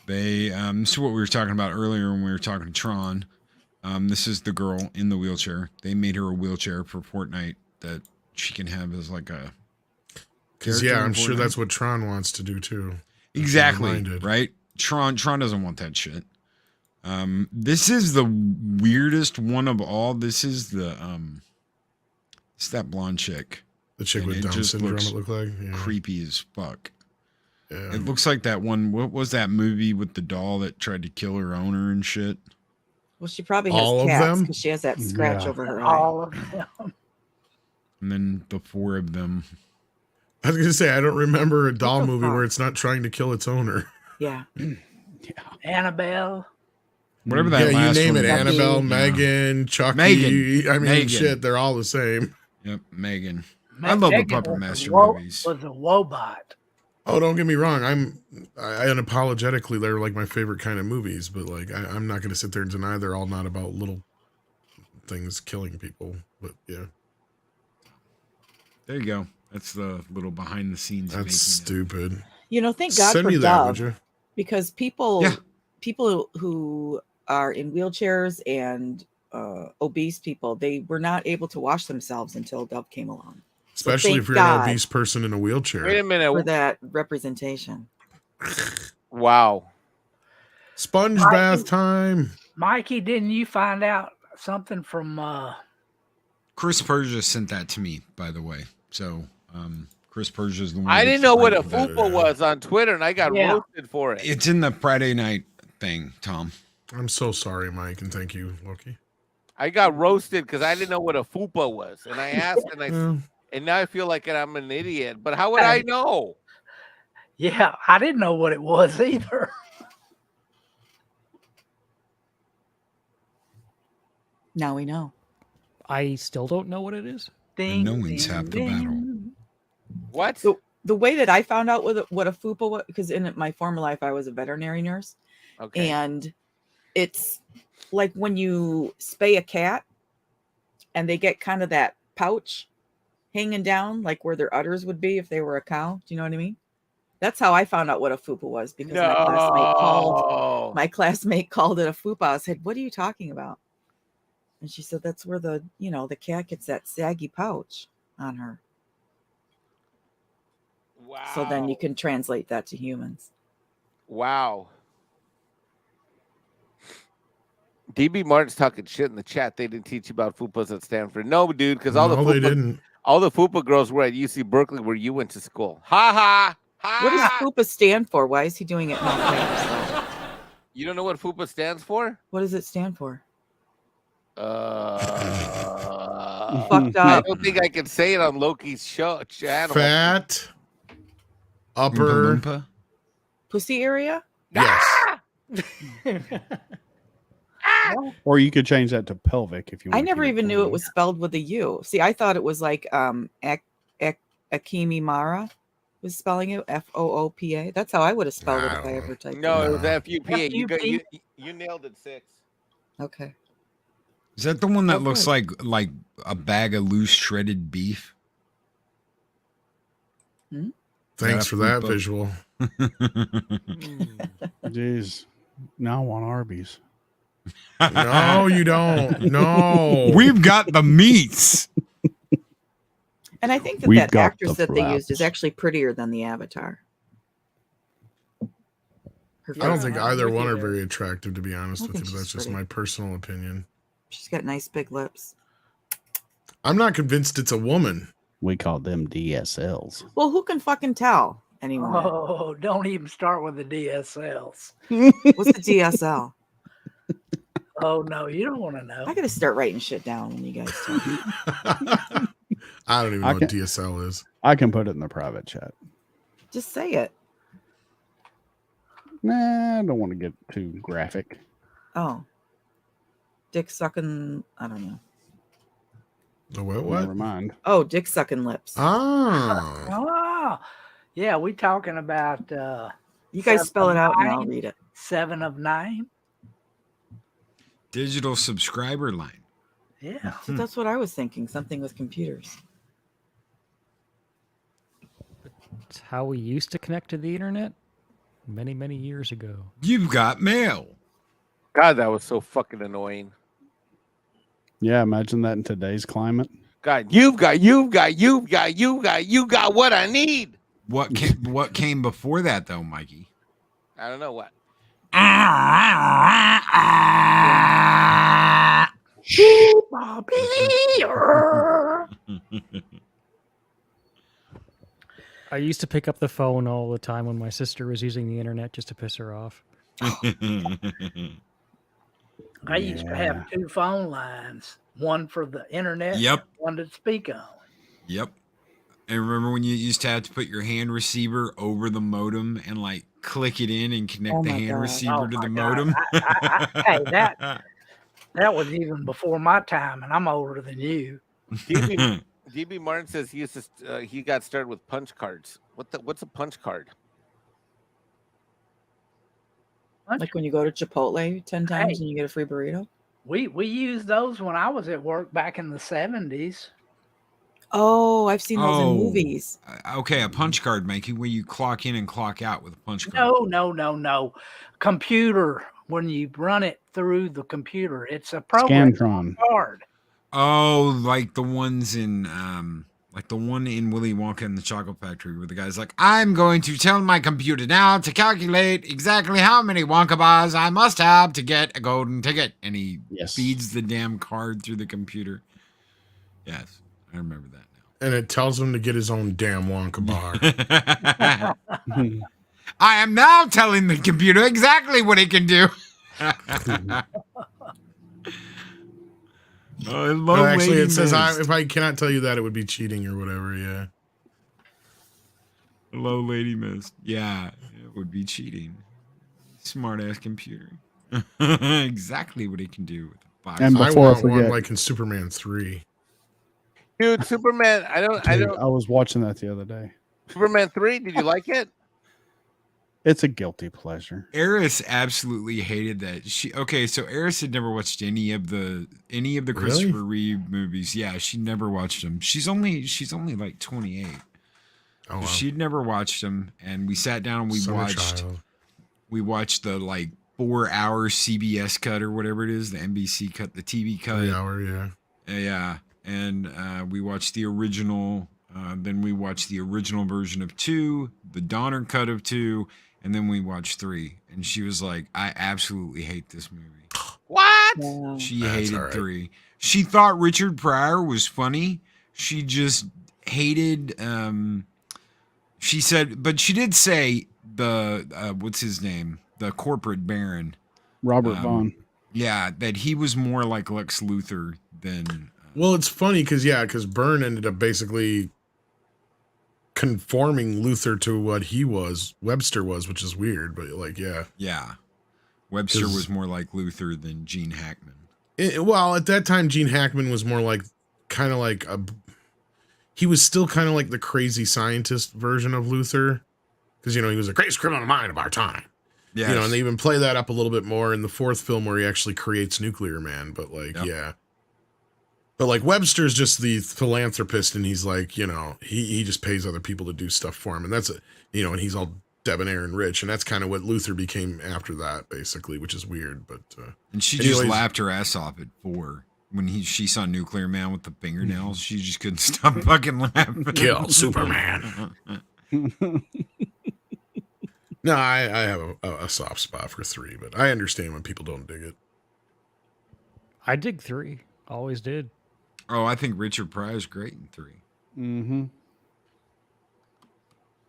They this is what we were talking about earlier when we were talking to Tron. This is the girl in the wheelchair. They made her a wheelchair for Fortnite that she can have as like a. Because I'm sure that's what Tron wants to do too. Exactly, right? Tron doesn't want that shit. This is the weirdest one of all. This is the it's that blonde chick. The chick with Down syndrome. It looked like creepy as fuck. Yeah. It looks like that one. What was that movie with the doll that tried to kill her owner and shit? Well, she probably has All of cats them? because she has that scratch over her eye. All of them. And then the four of them. I was gonna say I don't remember a doll the movie fuck? where it's not trying to kill its owner. Yeah. Annabelle. Whatever that you last name one it, was. Annabelle, Yeah. Megan, Chucky. Megan. I mean, Megan. shit, they're all the same. Yep, Megan. I love the Puppet Master movies. Was a Wobot. Oh, don't get me wrong. I unapologetically they're like my favorite kind of movies, but like I'm not going to sit there and deny they're all not about little things killing people. But yeah, There you go. That's the little behind the scenes. that's stupid. You know, thank God Send for me that, would Dove, you? because people who are in wheelchairs and obese people, they were not able to wash themselves until Dove came along. So Especially thank if you're God an obese person in a wheelchair. Wait a minute. for that representation. Wow. Sponge bath time. Mikey, didn't you find out something from Chris Persia sent that to me, by the way. So Chris Persia's the one. I that didn't know what a explained fupa was on Twitter, and I got roasted for it. It's in the Friday night thing, Tom. I'm so sorry, Mike, and thank you, Loki. I got roasted because I didn't know what a fupa was, and I asked, and now I feel like I'm an idiot. But how would I know? Yeah, I didn't know what it was either. Now we know. I still don't know what it is. And knowing's half the battle. What? The way that I found out what a FUPA was, because in my former life I was a veterinary nurse, Okay. and it's like when you spay a cat and they get kind of that pouch hanging down, like where their udders would be if they were a cow. Do you know what I mean? That's how I found out what a FUPA was, because my classmate called it a FUPA. I said, "What are you talking about?" And she said, "That's where the cat gets that saggy pouch on her." Wow. So then you can translate that to humans. Wow. DB Martin's talking shit in the chat. They didn't teach you about fupas at Stanford. No, dude, because all they didn't. All the fupa girls were at UC Berkeley, where you went to school. Ha ha ha. What does FUPA stand for? Why is he doing it now? You don't know what fupa stands for? What does it stand for? Fucked up. I don't think I can say it on Loki's show channel. Fat upper Oompa pussy area? Yes. Or you could change that to pelvic if you want. I never even knew it was spelled with a U. See, I thought it was like Akimi Mara was spelling it FOOPA. That's how I would have spelled it if I ever typed No, it. it was FUPA. You nailed it 6. Okay. Is that the one that looks like a bag of loose shredded beef? Thanks for that visual. Jeez. Now I want Arby's. No, you don't. No. We've got the meats. And I think We've that got actress the that they used is flaps. actually prettier than the avatar. I don't think either one are very attractive, to be honest with you, but that's just my personal opinion. She's got nice big lips. I'm not convinced it's a woman. We call them DSLs. Well, who can fucking tell anymore? Oh, don't even start with the DSLs. What's the DSL? Oh no, you don't want to know. I gotta start writing shit down when you guys talk. I don't even know what DSL is. I can put it in the private chat. Just say it. Nah, I don't want to get too graphic. Oh. Dick sucking, I don't know. The what? Never mind. Oh, dick sucking lips. Ah. Oh, yeah, we talking about You guys spell it out and I'll 7 of 9? read it. 7 of 9. Digital subscriber line. Yeah. So that's what I was thinking. Something with computers. It's how we used to connect to the internet many, many years ago. You've got mail. God, that was so fucking annoying. Yeah, imagine that in today's climate. God, you've got what I need. What came before that though, Mikey? I don't know what. I used to pick up the phone all the time when my sister was using the internet just to piss her off. I used to have 2 phone lines, one for the internet, Yep. one to speak on. Yep. And remember when you used to have to put your hand receiver over the modem and like click it in and connect the hand receiver to the modem? Hey, that was even before my time, and I'm older than you. DB Martin says he used to he got started with punch cards. What's a punch card? Like when you go to Chipotle 10 times and you get a free burrito? We used those when I was at work back in the 70s. Oh, I've seen those in movies. Okay, a punch card, Mikey, where you clock in and clock out with a punch card. No. Computer, when you run it through the computer, it's a program Scantron card. Oh, like the ones in like the one in Willy Wonka and the Chocolate Factory where the guy's like, I'm going to tell my computer now to calculate exactly how many Wonka bars I must have to get a golden ticket. And he feeds the damn card through the computer. Yes, I remember that now. And it tells him to get his own damn Wonka bar. I am now telling the computer exactly what it can do. Oh, actually, it says if I cannot tell you that, it would be cheating or whatever. Yeah. Hello, Lady Mist. Yeah, it would be cheating. Smart ass computer. Exactly what it can do with the box. And I before I want one forget- like in Superman 3. Dude, Superman. I was watching that the other day. Superman 3. Did you like it? It's a guilty pleasure. Eris absolutely hated that. So Eris had never watched any of the Christopher Reeve movies. Yeah, she never watched them. She's only like 28. Oh, wow. She'd never watched them, and we sat down and we watched the like 4-hour CBS cut or whatever it is, the NBC cut, the TV cut. 3 hour, yeah. Yeah, and we watched the original. Then we watched the original version of 2, the Donner cut of 2. And then we watched 3, and she was like, I absolutely hate this movie. What? Yeah. She hated 3. She thought Richard Pryor was funny. She just hated, she said, but she did say the, what's his name? The corporate baron. Robert Vaughn. Yeah, that he was more like Lex Luthor than. Well, it's funny because Byrne ended up basically conforming Luthor to what Webster was, which is weird, but like, yeah. Yeah. Webster was more like Luthor than Gene Hackman. Well, at that time, Gene Hackman was more like, he was still kind of like the crazy scientist version of Luthor. Because, he was the greatest criminal mind of our time. Yeah. And they even play that up a little bit more in the 4th film where he actually creates Nuclear Man, but yeah. But like Webster's just the philanthropist, and he's like, he just pays other people to do stuff for him, and that's and he's all debonair and rich, and that's kind of what Luthor became after that, basically, which is weird. But and she just laughed her ass off at 4 when she saw Nuclear Man with the fingernails. She just couldn't stop fucking laughing. Kill Superman. No, I have a soft spot for 3, but I understand when people don't dig it. I dig 3. Always did. Oh, I think Richard Pryor's great in 3. Mm-hmm.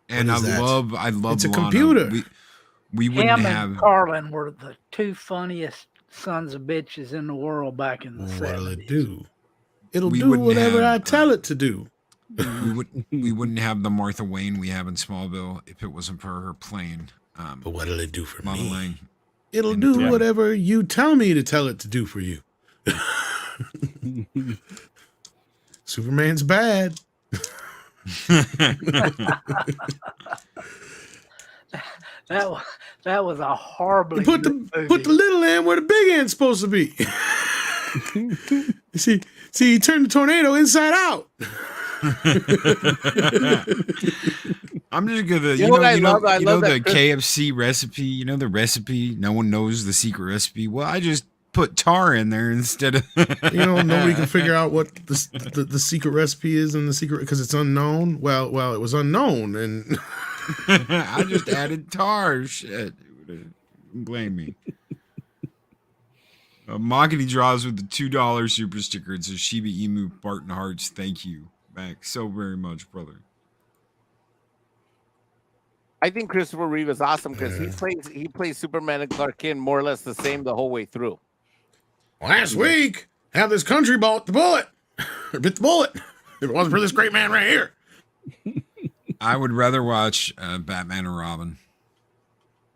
And I love It's a Lana. computer. We wouldn't Him have. and Carlin were the 2 funniest sons of bitches in the world back in the 70s. What'll it do? It'll We do wouldn't whatever have, I tell it to do. we wouldn't have the Martha Wayne we have in Smallville if it wasn't for her playing. But what'll it do for Lana me? Lang. It'll do whatever you tell me to tell it to do for you. Superman's bad. That was a horribly Put the little end where the big end's supposed to be. see, he turned the tornado inside out. I'm just gonna, You know what I love? I love the that Chris- KFC recipe. You know the recipe. No one knows the secret recipe. Well, I just put tar in there instead of. Nobody can figure out what the secret recipe is and the secret because it's unknown. Well, it was unknown, and I just added tar. Shit, blame me. Mockety draws with the $2 super sticker. It says Shiba Emu Barton Hearts. Thank you, Max, so very much, brother. I think Christopher Reeve is awesome because he plays Superman and Clark Kent more or less the same the whole way through. Last week, how this country bought the bullet or bit the bullet. If it wasn't for this great man right here. I would rather watch Batman and Robin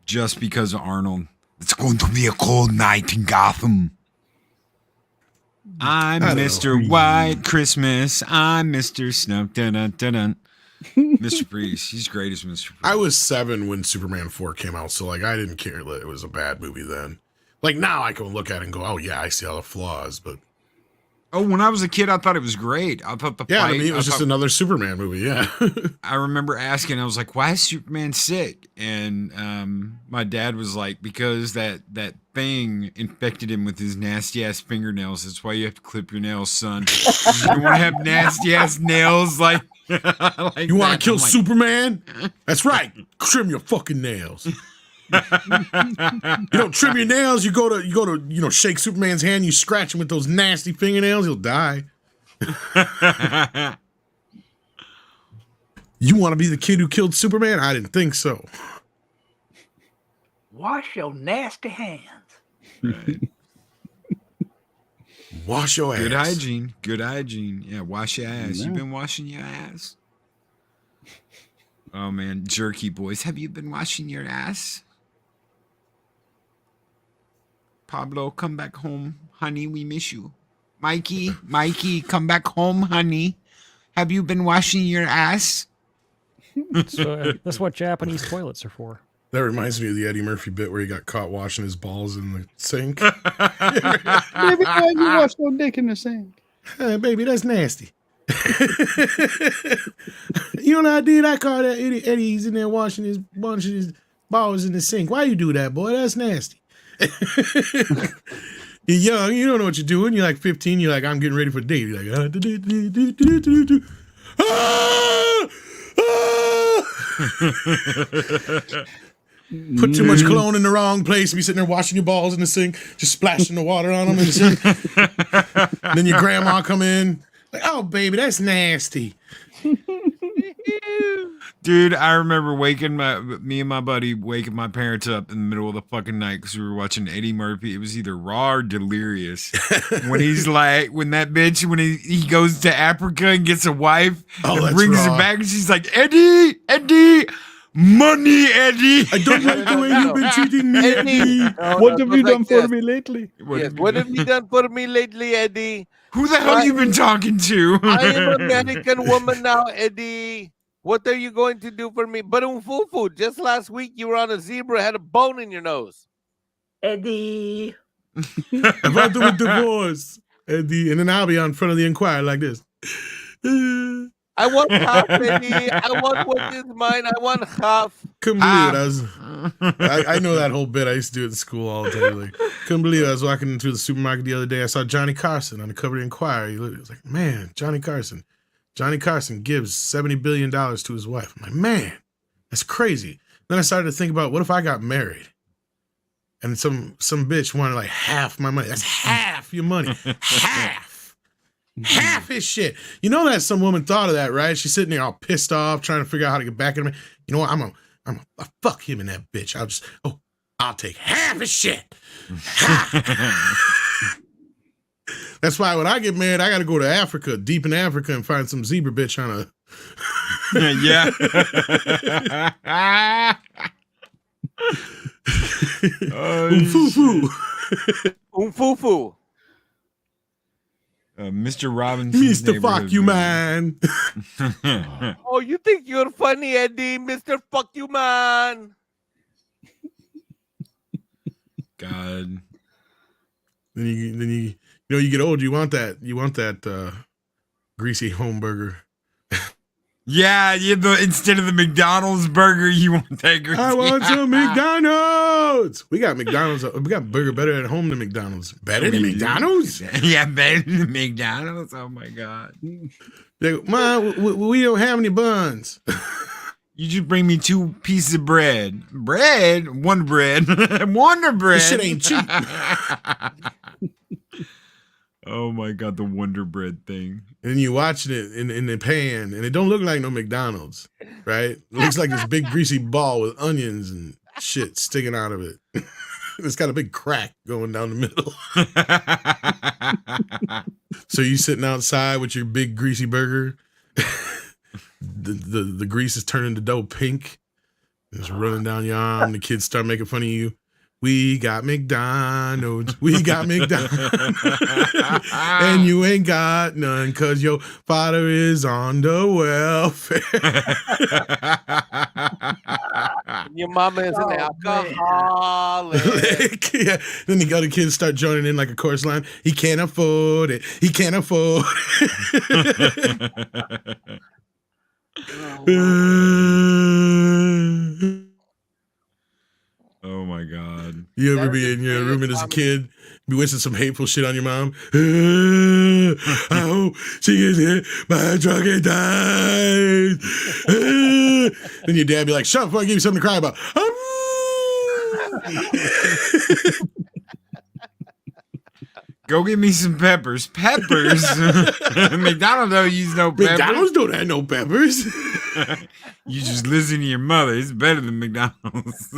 just because of Arnold. It's going to be a cold night in Gotham. I'm Mr. White Christmas. I'm Mr. Snow. Dun, dun, dun, dun. Mr. Priest. He's great as Mr. Priest. I was 7 when Superman 4 came out, so like I didn't care that it was a bad movie then. Like now I can look at it and go, oh yeah, I see all the flaws, but oh, when I was a kid, I thought it was great. I thought the yeah, fight, I mean, it was just another Superman movie. Yeah, I remember asking, I was like, "Why is Superman sick?" And my dad was like, "Because that thing infected him with his nasty ass fingernails. That's why you have to clip your nails, son. You don't want to have nasty ass nails like." Like you want to kill I'm like, Superman? That's right. Trim your fucking nails. You don't trim your nails. You go to shake Superman's hand. You scratch him with those nasty fingernails. He'll die. You want to be the kid who killed Superman? I didn't think so. Wash your nasty hands. Right. Wash your ass. Good hygiene. Good hygiene. Yeah, wash your ass. Yeah. You been washing your ass? Oh man, jerky boys. Have you been washing your ass? Pablo, come back home. Honey, we miss you. Mikey, come back home, honey. Have you been washing your ass? That's what Japanese toilets are for. That reminds me of the Eddie Murphy bit where he got caught washing his balls in the sink. Baby, why you wash your dick in the sink? Baby, that's nasty. You know what I did? I caught that Eddie's in there washing his balls in the sink. Why you do that, boy? That's nasty. You're young, you don't know what you're doing. You're like 15, you're like, I'm getting ready for a date. You're like, put too much cologne in the wrong place. Be sitting there washing your balls in the sink, just splashing the water on them in the sink. Then your grandma come in, like, oh baby, that's nasty. Dude, I remember me and my buddy waking my parents up in the middle of the fucking night because we were watching Eddie Murphy. It was either Raw or Delirious. When he's like, when he goes to Africa and gets a wife and brings her back, and she's like, Eddie, money, Eddie. I don't like the way you've been treating me, Eddie. What have you done for me lately? What have you done for me lately, Eddie? Who the hell you been talking to? I am an American woman now, Eddie. What are you going to do for me? But Fufu, just last week you were on a zebra, had a bone in your nose. Eddie. About to divorce, Eddie. And then I'll be on front of the Inquirer like this. I want half, Eddie. I want what is mine. I want half. Couldn't believe it. I know that whole bit. I used to do it in school all the time. Like, couldn't believe it. I was walking into the supermarket the other day. I saw Johnny Carson on the cover of the Inquirer. He was like, man, Johnny Carson gives $70 billion to his wife. I'm like, man, that's crazy. Then I started to think about, what if I got married and some bitch wanted like half my money? That's half your money. Half his shit. You know that some woman thought of that, right? She's sitting there all pissed off, trying to figure out how to get back at him. You know what? I'm gonna fuck him and that bitch. I'll take half his shit. That's why when I get married, I got to go to Africa, deep in Africa, and find some zebra bitch on a. Yeah. Fufu. Fufu. Mr. Robinson's Mr. Fuck You Man. Oh, you think you're funny, Eddie? Mr. Fuck You Man. God. Then you You know, you get old, you want that greasy home burger. Yeah, instead of the McDonald's burger, you want that greasy. I want some McDonald's. We got McDonald's. We got burger better at home than McDonald's. Better than McDonald's? Yeah, better than McDonald's. Oh my God. They go, Mom, we don't have any buns. You just bring me 2 pieces of bread. Bread? Wonder bread. Wonder bread. This shit ain't cheap. Oh my God, the Wonder Bread thing. And you watching it in the pan, and it don't look like no McDonald's, right? It looks like this big greasy ball with onions and shit sticking out of it. It's got a big crack going down the middle. So you sitting outside with your big greasy burger. The grease is turning the dough pink. It's running down your arm. The kids start making fun of you. We got McDonald's. We got McDonald's. And you ain't got none because your father is on the welfare. Your mama is an alcoholic. Yeah. Then the other kids start joining in like a chorus line. He can't afford it. He can't afford it. Oh my God. You ever be in your room as a kid, be wishing some hateful shit on your mom? I hope she gets hit by a truck and dies. Then your dad be like, shut up before I give you something to cry about. Go get me some peppers. Peppers? McDonald's don't use no peppers. McDonald's don't have no peppers. You just listen to your mother. It's better than McDonald's.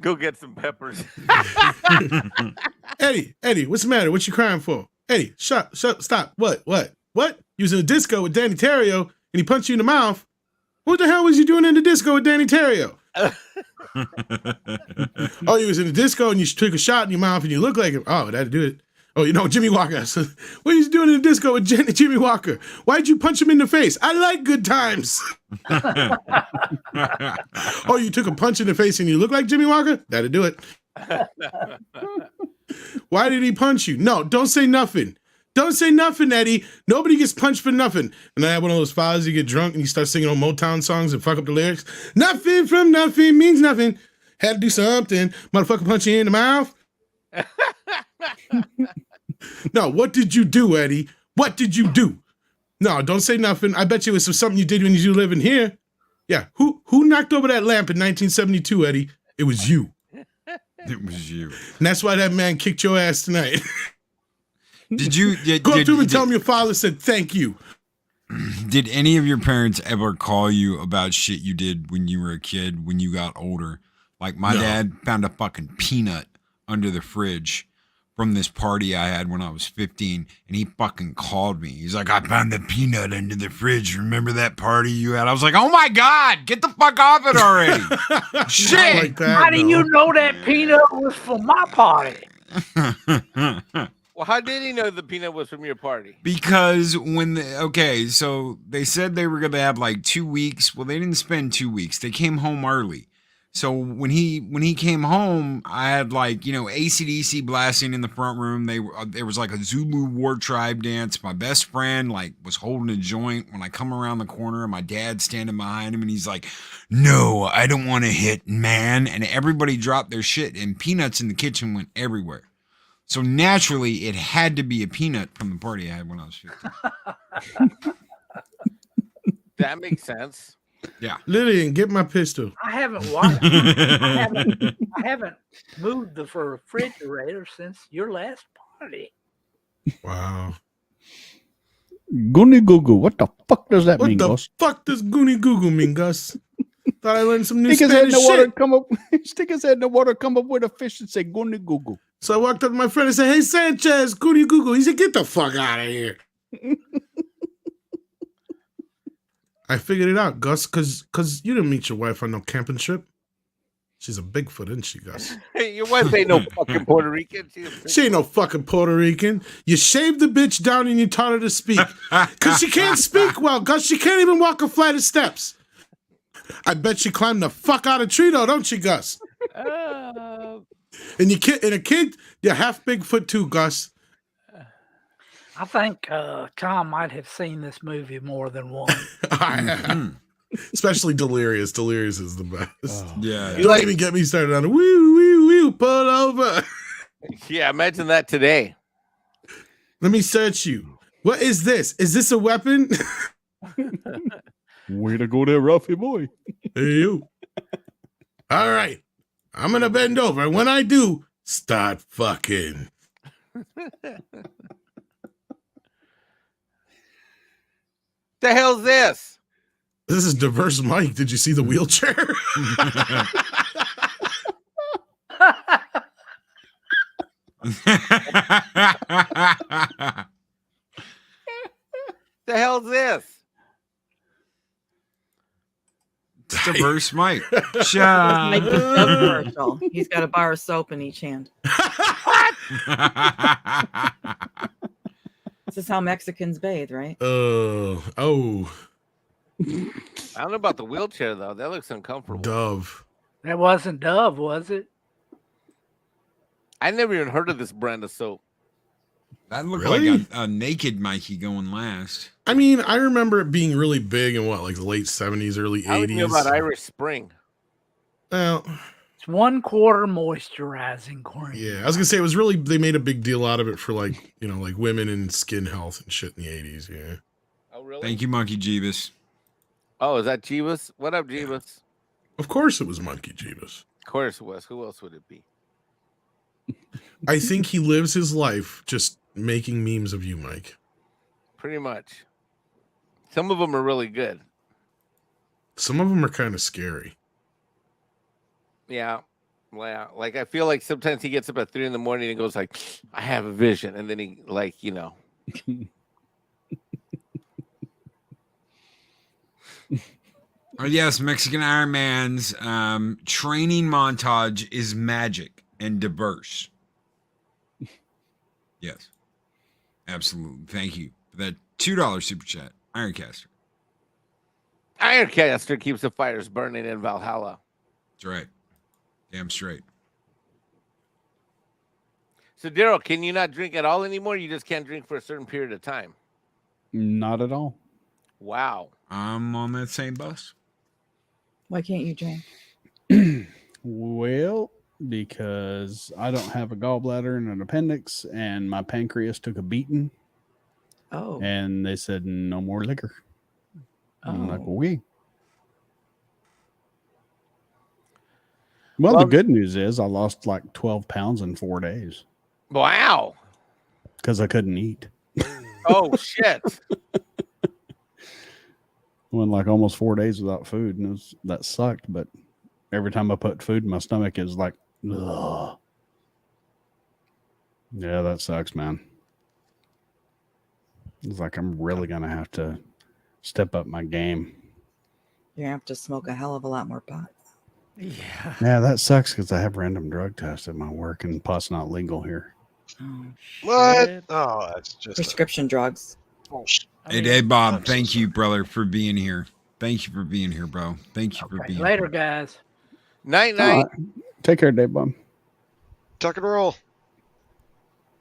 Go get some peppers. Eddie, what's the matter? What you crying for? Eddie, shut, stop. What? You was in a disco with Danny Terrio and he punched you in the mouth. What the hell was you doing in the disco with Danny Terrio? Oh, you was in the disco and you took a shot in your mouth and you look like him. Oh, that'd do it. Oh, you know, Jimmy Walker. What are you doing in the disco with Jimmy Walker? Why'd you punch him in the face? I like good times. Oh, you took a punch in the face and you look like Jimmy Walker? That'd do it. Why did he punch you? No, don't say nothing. Don't say nothing, Eddie. Nobody gets punched for nothing. And I have one of those fathers, you get drunk and you start singing on Motown songs and fuck up the lyrics. Nothing from nothing means nothing. Had to do something. Motherfucker punch you in the mouth. No, what did you do, Eddie? What did you do? No, don't say nothing. I bet you it was something you did when you live in here. Yeah, who knocked over that lamp in 1972, Eddie? It was you. It was you. And that's why that man kicked your ass tonight. Did you go up to him and tell him your father said thank you? Did any of your parents ever call you about shit you did when you were a kid, when you got older? Like my dad found a fucking peanut under the fridge from this party I had when I was 15, and he fucking called me. He's like, I found the peanut under the fridge. Remember that party you had? I was like, oh my God, get the fuck off it already. Shit. Like that, how do you know that peanut was from my party? Well, how did he know the peanut was from your party? Because so they said they were going to have like 2 weeks. Well, they didn't spend 2 weeks. They came home early. So when he came home, I had like, AC/DC blasting in the front room. There was like a Zulu war tribe dance. My best friend like was holding a joint when I come around the corner and my dad's standing behind him and he's like, no, I don't want to hit, man. And everybody dropped their shit and peanuts in the kitchen went everywhere. So naturally it had to be a peanut from the party I had when I was 15. That makes sense. Yeah. Lillian, get my pistol. I haven't watched. I haven't moved the refrigerator since your last party. Wow. Goony Goo Goo. What the fuck does that mean, Gus? What the fuck does Goony Goo Goo mean, Gus? Thought I learned some new Stick his head in Spanish the water, shit. stick his head in the water, come up with a fish and say Goony Goo Goo. So I walked up to my friend and said, hey, Sanchez, Goony Goo Goo. He said, get the fuck out of here. I figured it out, Gus, because you didn't meet your wife on no camping trip. She's a Bigfoot, isn't she, Gus? Hey, your wife ain't no fucking Puerto Rican. She ain't no fucking Puerto Rican. You shaved the bitch down and you taught her to speak. Because she can't speak well, Gus. She can't even walk a flight of steps. I bet she climbed the fuck out of a tree, though, don't she, Gus? And a kid, yeah, half Bigfoot too, Gus. I think Tom might have seen this movie more than once. Especially Delirious. Delirious is the best. Yeah. Don't even get me started on woo, pull over. Yeah, imagine that today. Let me search you. What is this? Is this a weapon? Way to go there, Ralphie boy. Hey, you. All right. I'm going to bend over. When I do, start fucking. The hell's this? This is Diverse Mike. Did you see the wheelchair? The hell's this? It's Diverse Mike. Like the soap commercial. He's got a bar of soap in each hand. This is how Mexicans bathe, right? Oh. I don't know about the wheelchair though. That looks uncomfortable. Dove. That wasn't Dove, was it? I never even heard of this brand of soap. That looked Really? like a naked Mikey going last. I mean, I remember it being really big in like the late 70s, early 80s. How would you know about Irish Spring? Well, It's 1/4 moisturizing cream. yeah, I was gonna say it was really, they made a big deal out of it for like, like women and skin health and shit in the 80s. Yeah. Oh, really? Thank you, Monkey Jeebus. Oh, is that Jeebus? What up, Jeebus? Of course it was Monkey Jeebus. Of course it was. Who else would it be? I think he lives his life just making memes of you, Mike. Pretty much. Some of them are really good. Some of them are kind of scary. Yeah. Well, like I feel like sometimes he gets up at 3 a.m. and goes like, I have a vision. And then he Oh, yes, Mexican Ironman's training montage is magic and diverse. Yes. Absolutely. Thank you for that $2 super chat, Ironcaster. Ironcaster keeps the fires burning in Valhalla. That's right. Damn straight. So, Daryl, can you not drink at all anymore? You just can't drink for a certain period of time. Not at all. Wow. I'm on that same bus. Why can't you drink? Well, because I don't have a gallbladder and an appendix, and my pancreas took a beating. Oh. And they said no more liquor. I'm like, okay. Well, the good news is I lost like 12 pounds in 4 days. Wow. Because I couldn't eat. Oh, shit. Went like almost 4 days without food, and that sucked. But every time I put food in my stomach, it was like, ugh. Yeah, that sucks, man. It's like I'm really gonna have to step up my game. You have to smoke a hell of a lot more pot. Yeah. Yeah, that sucks because I have random drug tests at my work, and pot's not legal here. Oh, What? Oh, that's just prescription drugs. Hey, Bob, thank you, brother, for being here. Thank you for being here, bro. Thank you for being Later, here. guys. Night. Take care, Dave Bob. Tuck and roll.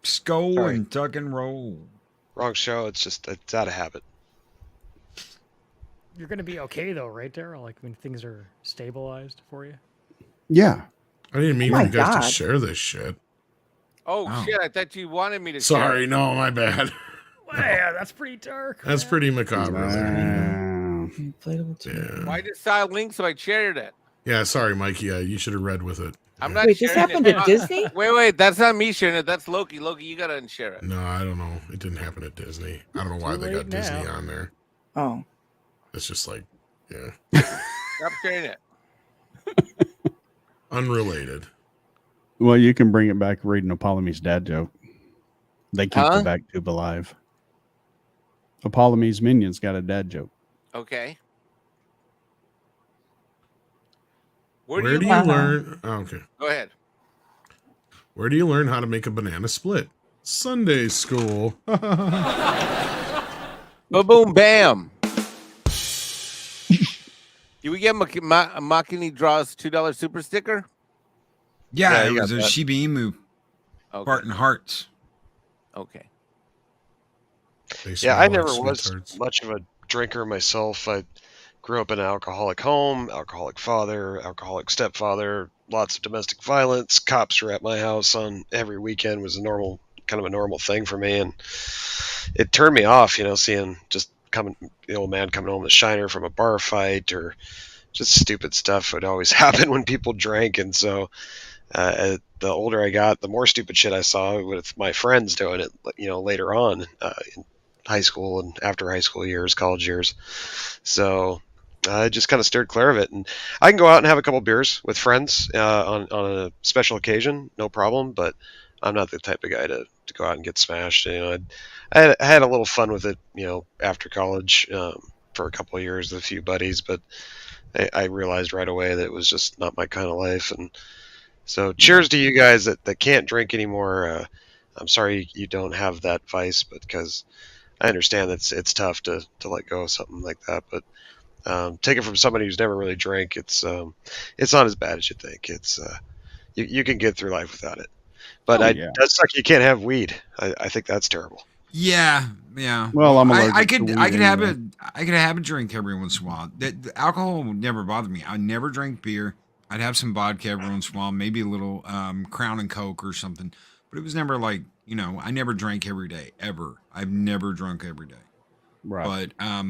Skull Sorry. and tuck and roll. Wrong show. It's out of habit. You're going to be okay, though, right, Daryl? Like when things are stabilized for you? Yeah. I didn't mean Oh my for you guys God. to share this shit. Oh, shit. I thought you wanted me to Sorry, share. no, my bad. Yeah, that's pretty dark. That's pretty macabre. Yeah. Well, I just saw a link, so I shared it. Yeah, sorry, Mike. Yeah, you should have read with it. I'm not Wait, this sharing happened it. at Disney? Wait. That's not me sharing it. That's Loki. Loki, you got to unshare it. No, I don't know. It didn't happen at Disney. I don't know why Too they got late Disney now. on there. Oh. It's just like, yeah, Stop sharing it. unrelated. Well, you can bring it back reading a Apollome's dad joke. They keep Huh? the back tube alive. Apollome's minions got a dad joke. Okay. Where do you learn? Oh, okay. Go ahead. Where do you learn how to make a banana split? Sunday school. Boom, bam. Do we get Makini Draws $2 super sticker? Yeah, you it was got a that. Shiba Inu. Okay. Barton Hearts. Okay. Yeah, I never was much of a drinker myself. I grew up in an alcoholic home, alcoholic father, alcoholic stepfather, lots of domestic violence. Cops were at my house on every weekend was a normal thing for me, and it turned me off, seeing just the old man coming home with a shiner from a bar fight or just stupid stuff would always happen when people drank. And so the older I got, the more stupid shit I saw with my friends doing it, later on in high school and after high school years, college years. So I just kind of steered clear of it. And I can go out and have a couple beers with friends on a special occasion, no problem. But I'm not the type of guy to go out and get smashed. I had a little fun with it, after college for a couple of years with a few buddies. But I realized right away that it was just not my kind of life. And so cheers to you guys that can't drink anymore. I'm sorry you don't have that vice, but because I understand that it's tough to let go of something like that. But take it from somebody who's never really drank. It's not as bad as you think. It's you can get through life without it. But it does suck you can't have weed. I think that's terrible. Yeah. Well, I'm allergic I to could weed have anyway. I could have a drink every once in a while. The alcohol would never bother me. I never drank beer. I'd have some vodka every once in a while, maybe a little Crown and Coke or something. But it was never like, I never drank every day, ever. I've never drunk every day. Right. But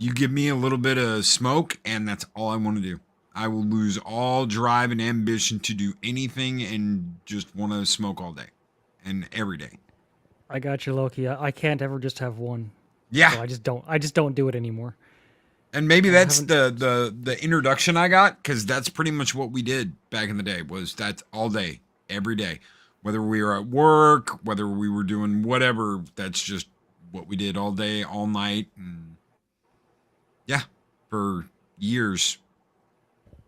you give me a little bit of smoke, and that's all I want to do. I will lose all drive and ambition to do anything and just want to smoke all day and every day. I got you, Loki. I can't ever just have one. Yeah. So I just don't do it anymore. And maybe that's the introduction I got, because that's pretty much what we did back in the day. Was that's all day, every day, whether we were at work, whether we were doing whatever. That's just what we did all day, all night, and yeah, for years.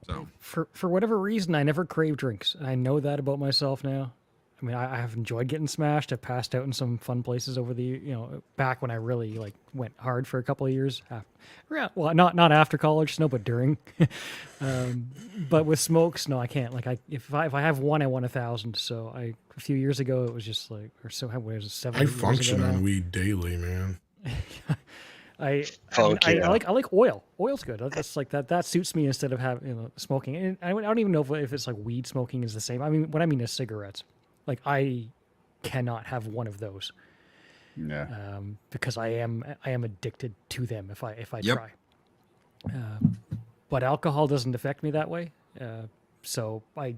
So for whatever reason, I never crave drinks. I know that about myself now. I mean, I have enjoyed getting smashed. I've passed out in some fun places over the, back when I really went hard for a couple of years. Well, not after college, no, but during. But with smokes, no, I can't. If I have one, I want 1,000. So a few years ago, it was just what was it, 7 I years function ago now? on weed daily, man. I like oil. Oil's good. That's that suits me instead of having smoking. And I don't even know if it's weed smoking is the same. I mean, what I mean is cigarettes. I cannot have one of those. Yeah. Because I am addicted to them if I Yep. try. But alcohol doesn't affect me that way. So I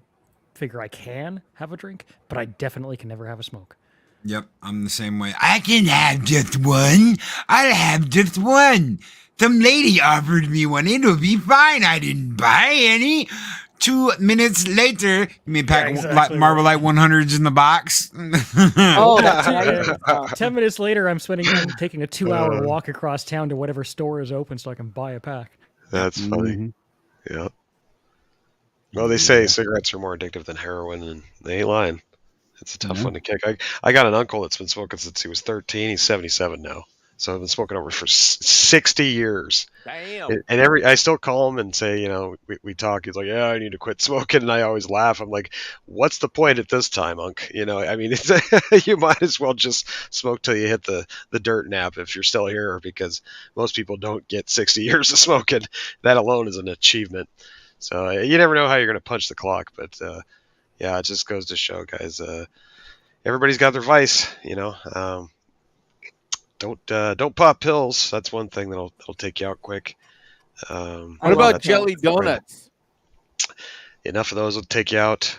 figure I can have a drink, but I definitely can never have a smoke. Yep, I'm the same way. I can have just one. I'll have just one. Some lady offered me one. It'll be fine. I didn't buy any. 2 minutes later, you mean pack Marble Light 100s in the box? Oh, 10 minutes later, I'm taking a 2-hour walk across town to whatever store is open so I can buy a pack. That's funny. Yeah. Well, they say cigarettes are more addictive than heroin, and they ain't lying. It's a tough one to kick. I got an uncle that's been smoking since he was 13. He's 77 now. So I've been smoking over for 60 years. Damn. And I still call him and say, we talk. He's like, yeah, I need to quit smoking. And I always laugh. I'm like, what's the point at this time, Unc? I mean, you might as well just smoke till you hit the dirt nap if you're still here, because most people don't get 60 years of smoking. That alone is an achievement. So you never know how you're going to punch the clock. But yeah, it just goes to show, guys, everybody's got their vice, Don't pop pills. That's one thing that'll take you out quick. What about jelly donuts? Enough of those will take you out.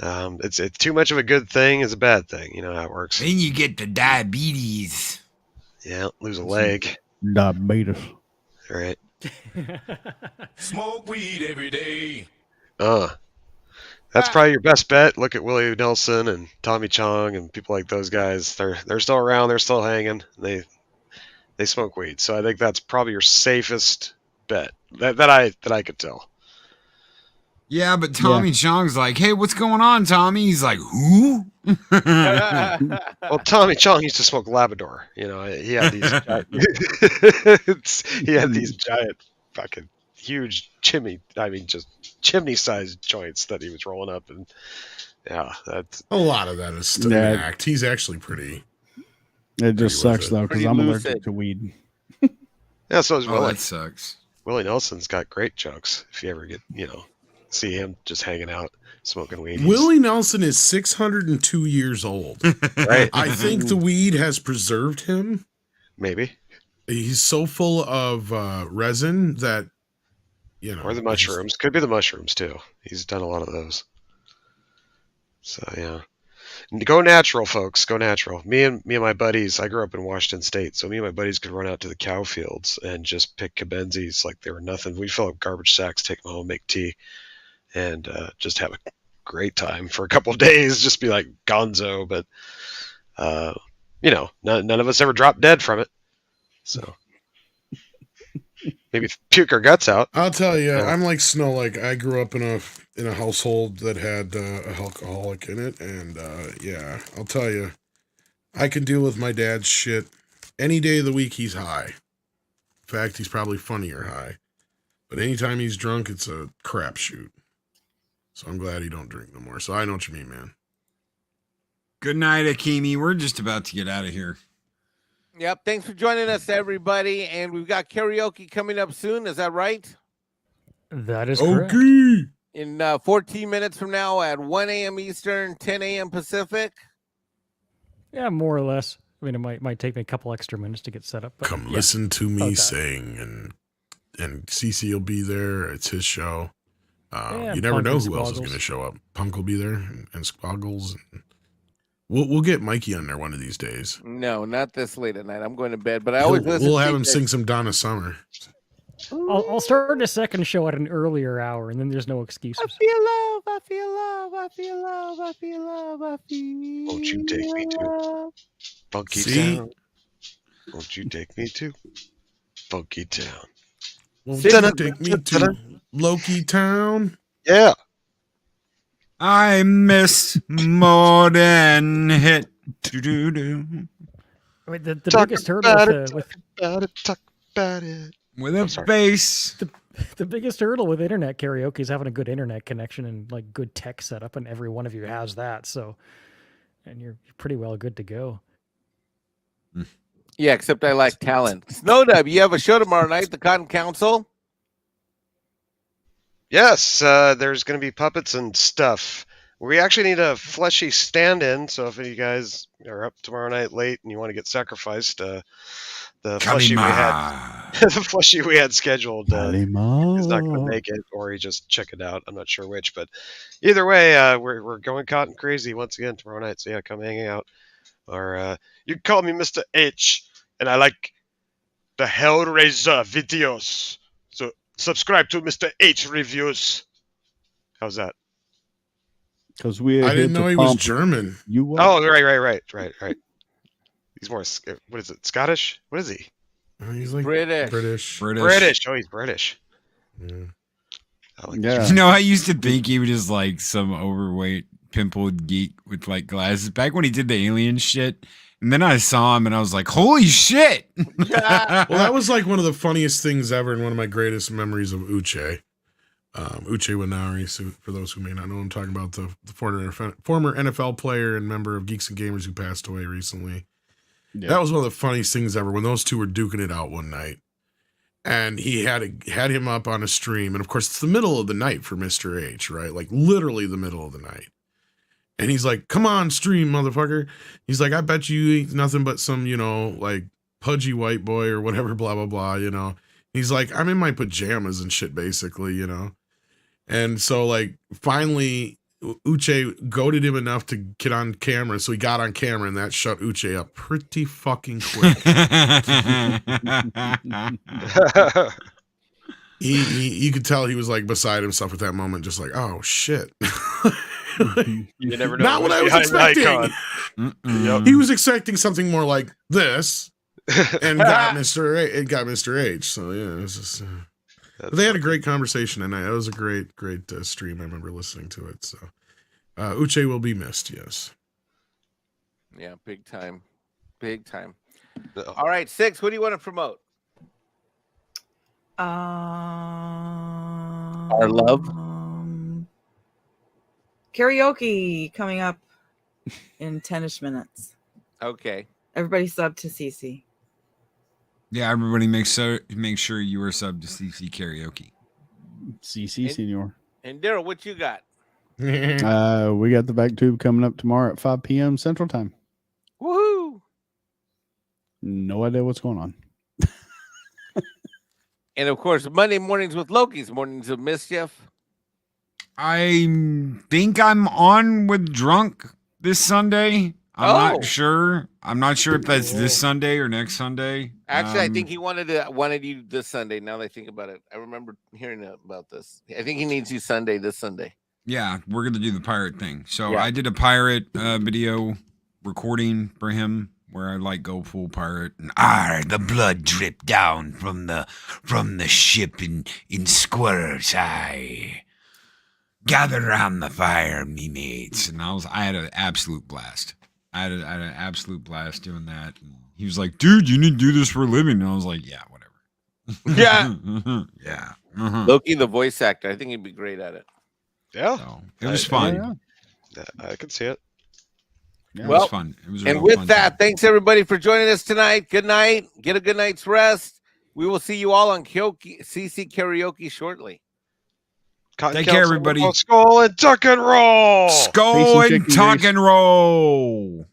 It's too much of a good thing is a bad thing. You know how it works. Then you get the diabetes. Yeah, lose a leg. Diabetes. All right. Smoke weed every day. That's probably your best bet. Look at Willie Nelson and Tommy Chong and people like those guys. They're still around. They're still hanging. They smoke weed. So I think that's probably your safest bet that I could tell. Yeah, but Tommy Chong's like, hey, what's going on, Tommy? He's like, who? Well, Tommy Chong used to smoke Labrador. He had these giant, he had these giant fucking huge just chimney-sized joints that he was rolling up, and yeah, that's a lot of that is an act. He's actually pretty. It just sucks though, because Pretty I'm lucid. allergic to weed. Yeah, so is Oh, Willie. that sucks. Willie Nelson's got great jokes. If you ever get, see him just hanging out, smoking weed. Willie Nelson is 602 years old. Right. I think the weed has preserved him. Maybe. He's so full of resin that, Or the mushrooms. Could be the mushrooms, too. He's done a lot of those. So, yeah. Go natural, folks. Go natural. Me and my buddies, I grew up in Washington State, so me and my buddies could run out to the cow fields and just pick cabenzis like they were nothing. We'd fill up garbage sacks, take them home, make tea, and just have a great time for a couple of days. Just be like gonzo, but, none of us ever dropped dead from it. So maybe puke our guts out. I'll tell you, I'm like Snow. Like I grew up in a household that had a alcoholic in it, and yeah, I'll tell you, I can deal with my dad's shit any day of the week. He's high. In fact, he's probably funnier high. But anytime he's drunk, it's a crapshoot. So I'm glad he don't drink no more. So I know what you mean, man. Good night, Akimi. We're just about to get out of here. Yep. Thanks for joining us, everybody. And we've got karaoke coming up soon. Is that right? That is correct. In 14 minutes from now at 1 a.m. Eastern, 10 a.m. Pacific. Yeah, more or less. I mean, it might take me a couple extra minutes to get set up. But Come listen to me sing, and CC will be there. It's his show. You never know who else is going to show up. Punk will be there, and Squaggles. And we'll get Mikey on there one of these days. No, not this late at night. I'm going to bed, but I always listen. We'll have him sing some Donna Summer. I'll start a second show at an earlier hour, and then there's no excuses. I feel love, I feel love, I feel love, I feel love, I feel. Won't you take me to Funky Town? Won't you take me to Funky Town? Won't you take me to Loki Town? Yeah. I miss more than hit. Do-do-do. I mean, the biggest hurdle Talk about it. With a bass. The biggest hurdle with internet karaoke is having a good internet connection and like good tech setup, and every one of you has that. So, and you're pretty well good to go. Yeah, except I like talent. Snowdub, you have a show tomorrow night, the Cotton Council. Yes, there's going to be puppets and stuff. We actually need a fleshy stand-in, so if you guys are up tomorrow night late and you want to get sacrificed, the fleshy we had scheduled is not going to make it, or he just check it out. I'm not sure which, but either way, we're going cotton crazy once again tomorrow night. So yeah, come hang out. Or you can call me Mr. H, and I like the Hellraiser videos. So subscribe to Mr. H reviews. How's that? Because I didn't know he was German. You were. Oh, right. He's more, what is it, Scottish? What is he? He's like British. Oh, he's British. Yeah. I like You know, I used to think he was just like some overweight, pimpled geek with like glasses back when he did the alien shit. And then I saw him and I was like, holy shit. Well, that was like one of the funniest things ever and one of my greatest memories of Uche. Uche Wanari, so for those who may not know, I'm talking about the former NFL player and member of Geeks and Gamers who passed away recently. Yeah. That was one of the funniest things ever when those two were duking it out one night. And he had him up on a stream. And of course, it's the middle of the night for Mr. H, right? Like literally the middle of the night. And he's like, come on, stream, motherfucker. He's like, I bet you ain't nothing but some, like pudgy white boy or whatever, blah, blah, blah, He's like, I'm in my pajamas and shit, basically, And so, like, finally, Uche goaded him enough to get on camera. So he got on camera, and that shut Uche up pretty fucking quick. You could tell he was, like, beside himself at that moment, just like, oh, shit. You never know. Not what I was expecting. Yep. He was expecting something more like this, and got Mr. H. So, yeah, it was just... they had a great conversation, and it was a great stream. I remember listening to it. So, Uche will be missed. Yes. Yeah, big time. All right, 6. What do you want to promote? Our love. Karaoke coming up in 10ish minutes. Okay. Everybody sub to CC. Yeah, everybody make sure you are sub to CC Karaoke. CC Senior. And Daryl, what you got? We got the back tube coming up tomorrow at 5 p.m. Central Time. Woohoo! No idea what's going on. And of course, Monday mornings with Loki's Mornings of Mischief. I think I'm on with Drunk this Sunday. I'm not sure. I'm not sure if that's this Sunday or next Sunday. Actually, I think he wanted you this Sunday. Now that I think about it, I remember hearing about this. I think he needs you this Sunday. Yeah, we're gonna do the pirate thing. So Yeah. I did a pirate video recording for him where I go full pirate and the blood dripped down from the ship in Squir's Eye. Gather around the fire, me mates. And I had an absolute blast. I had an absolute blast doing that. And he was like, dude, you need to do this for a living. And I was like, yeah, whatever. Yeah. Yeah. Loki, the voice actor. I think he'd be great at it. Yeah. So, it was fun. I could see it. Yeah, it well, was fun. It was a and real with fun that, time. thanks everybody for joining us tonight. Good night. Get a good night's rest. We will see you all on CC Karaoke shortly. Take care, everybody. Skull and tuck and roll. Skull and tuck and roll.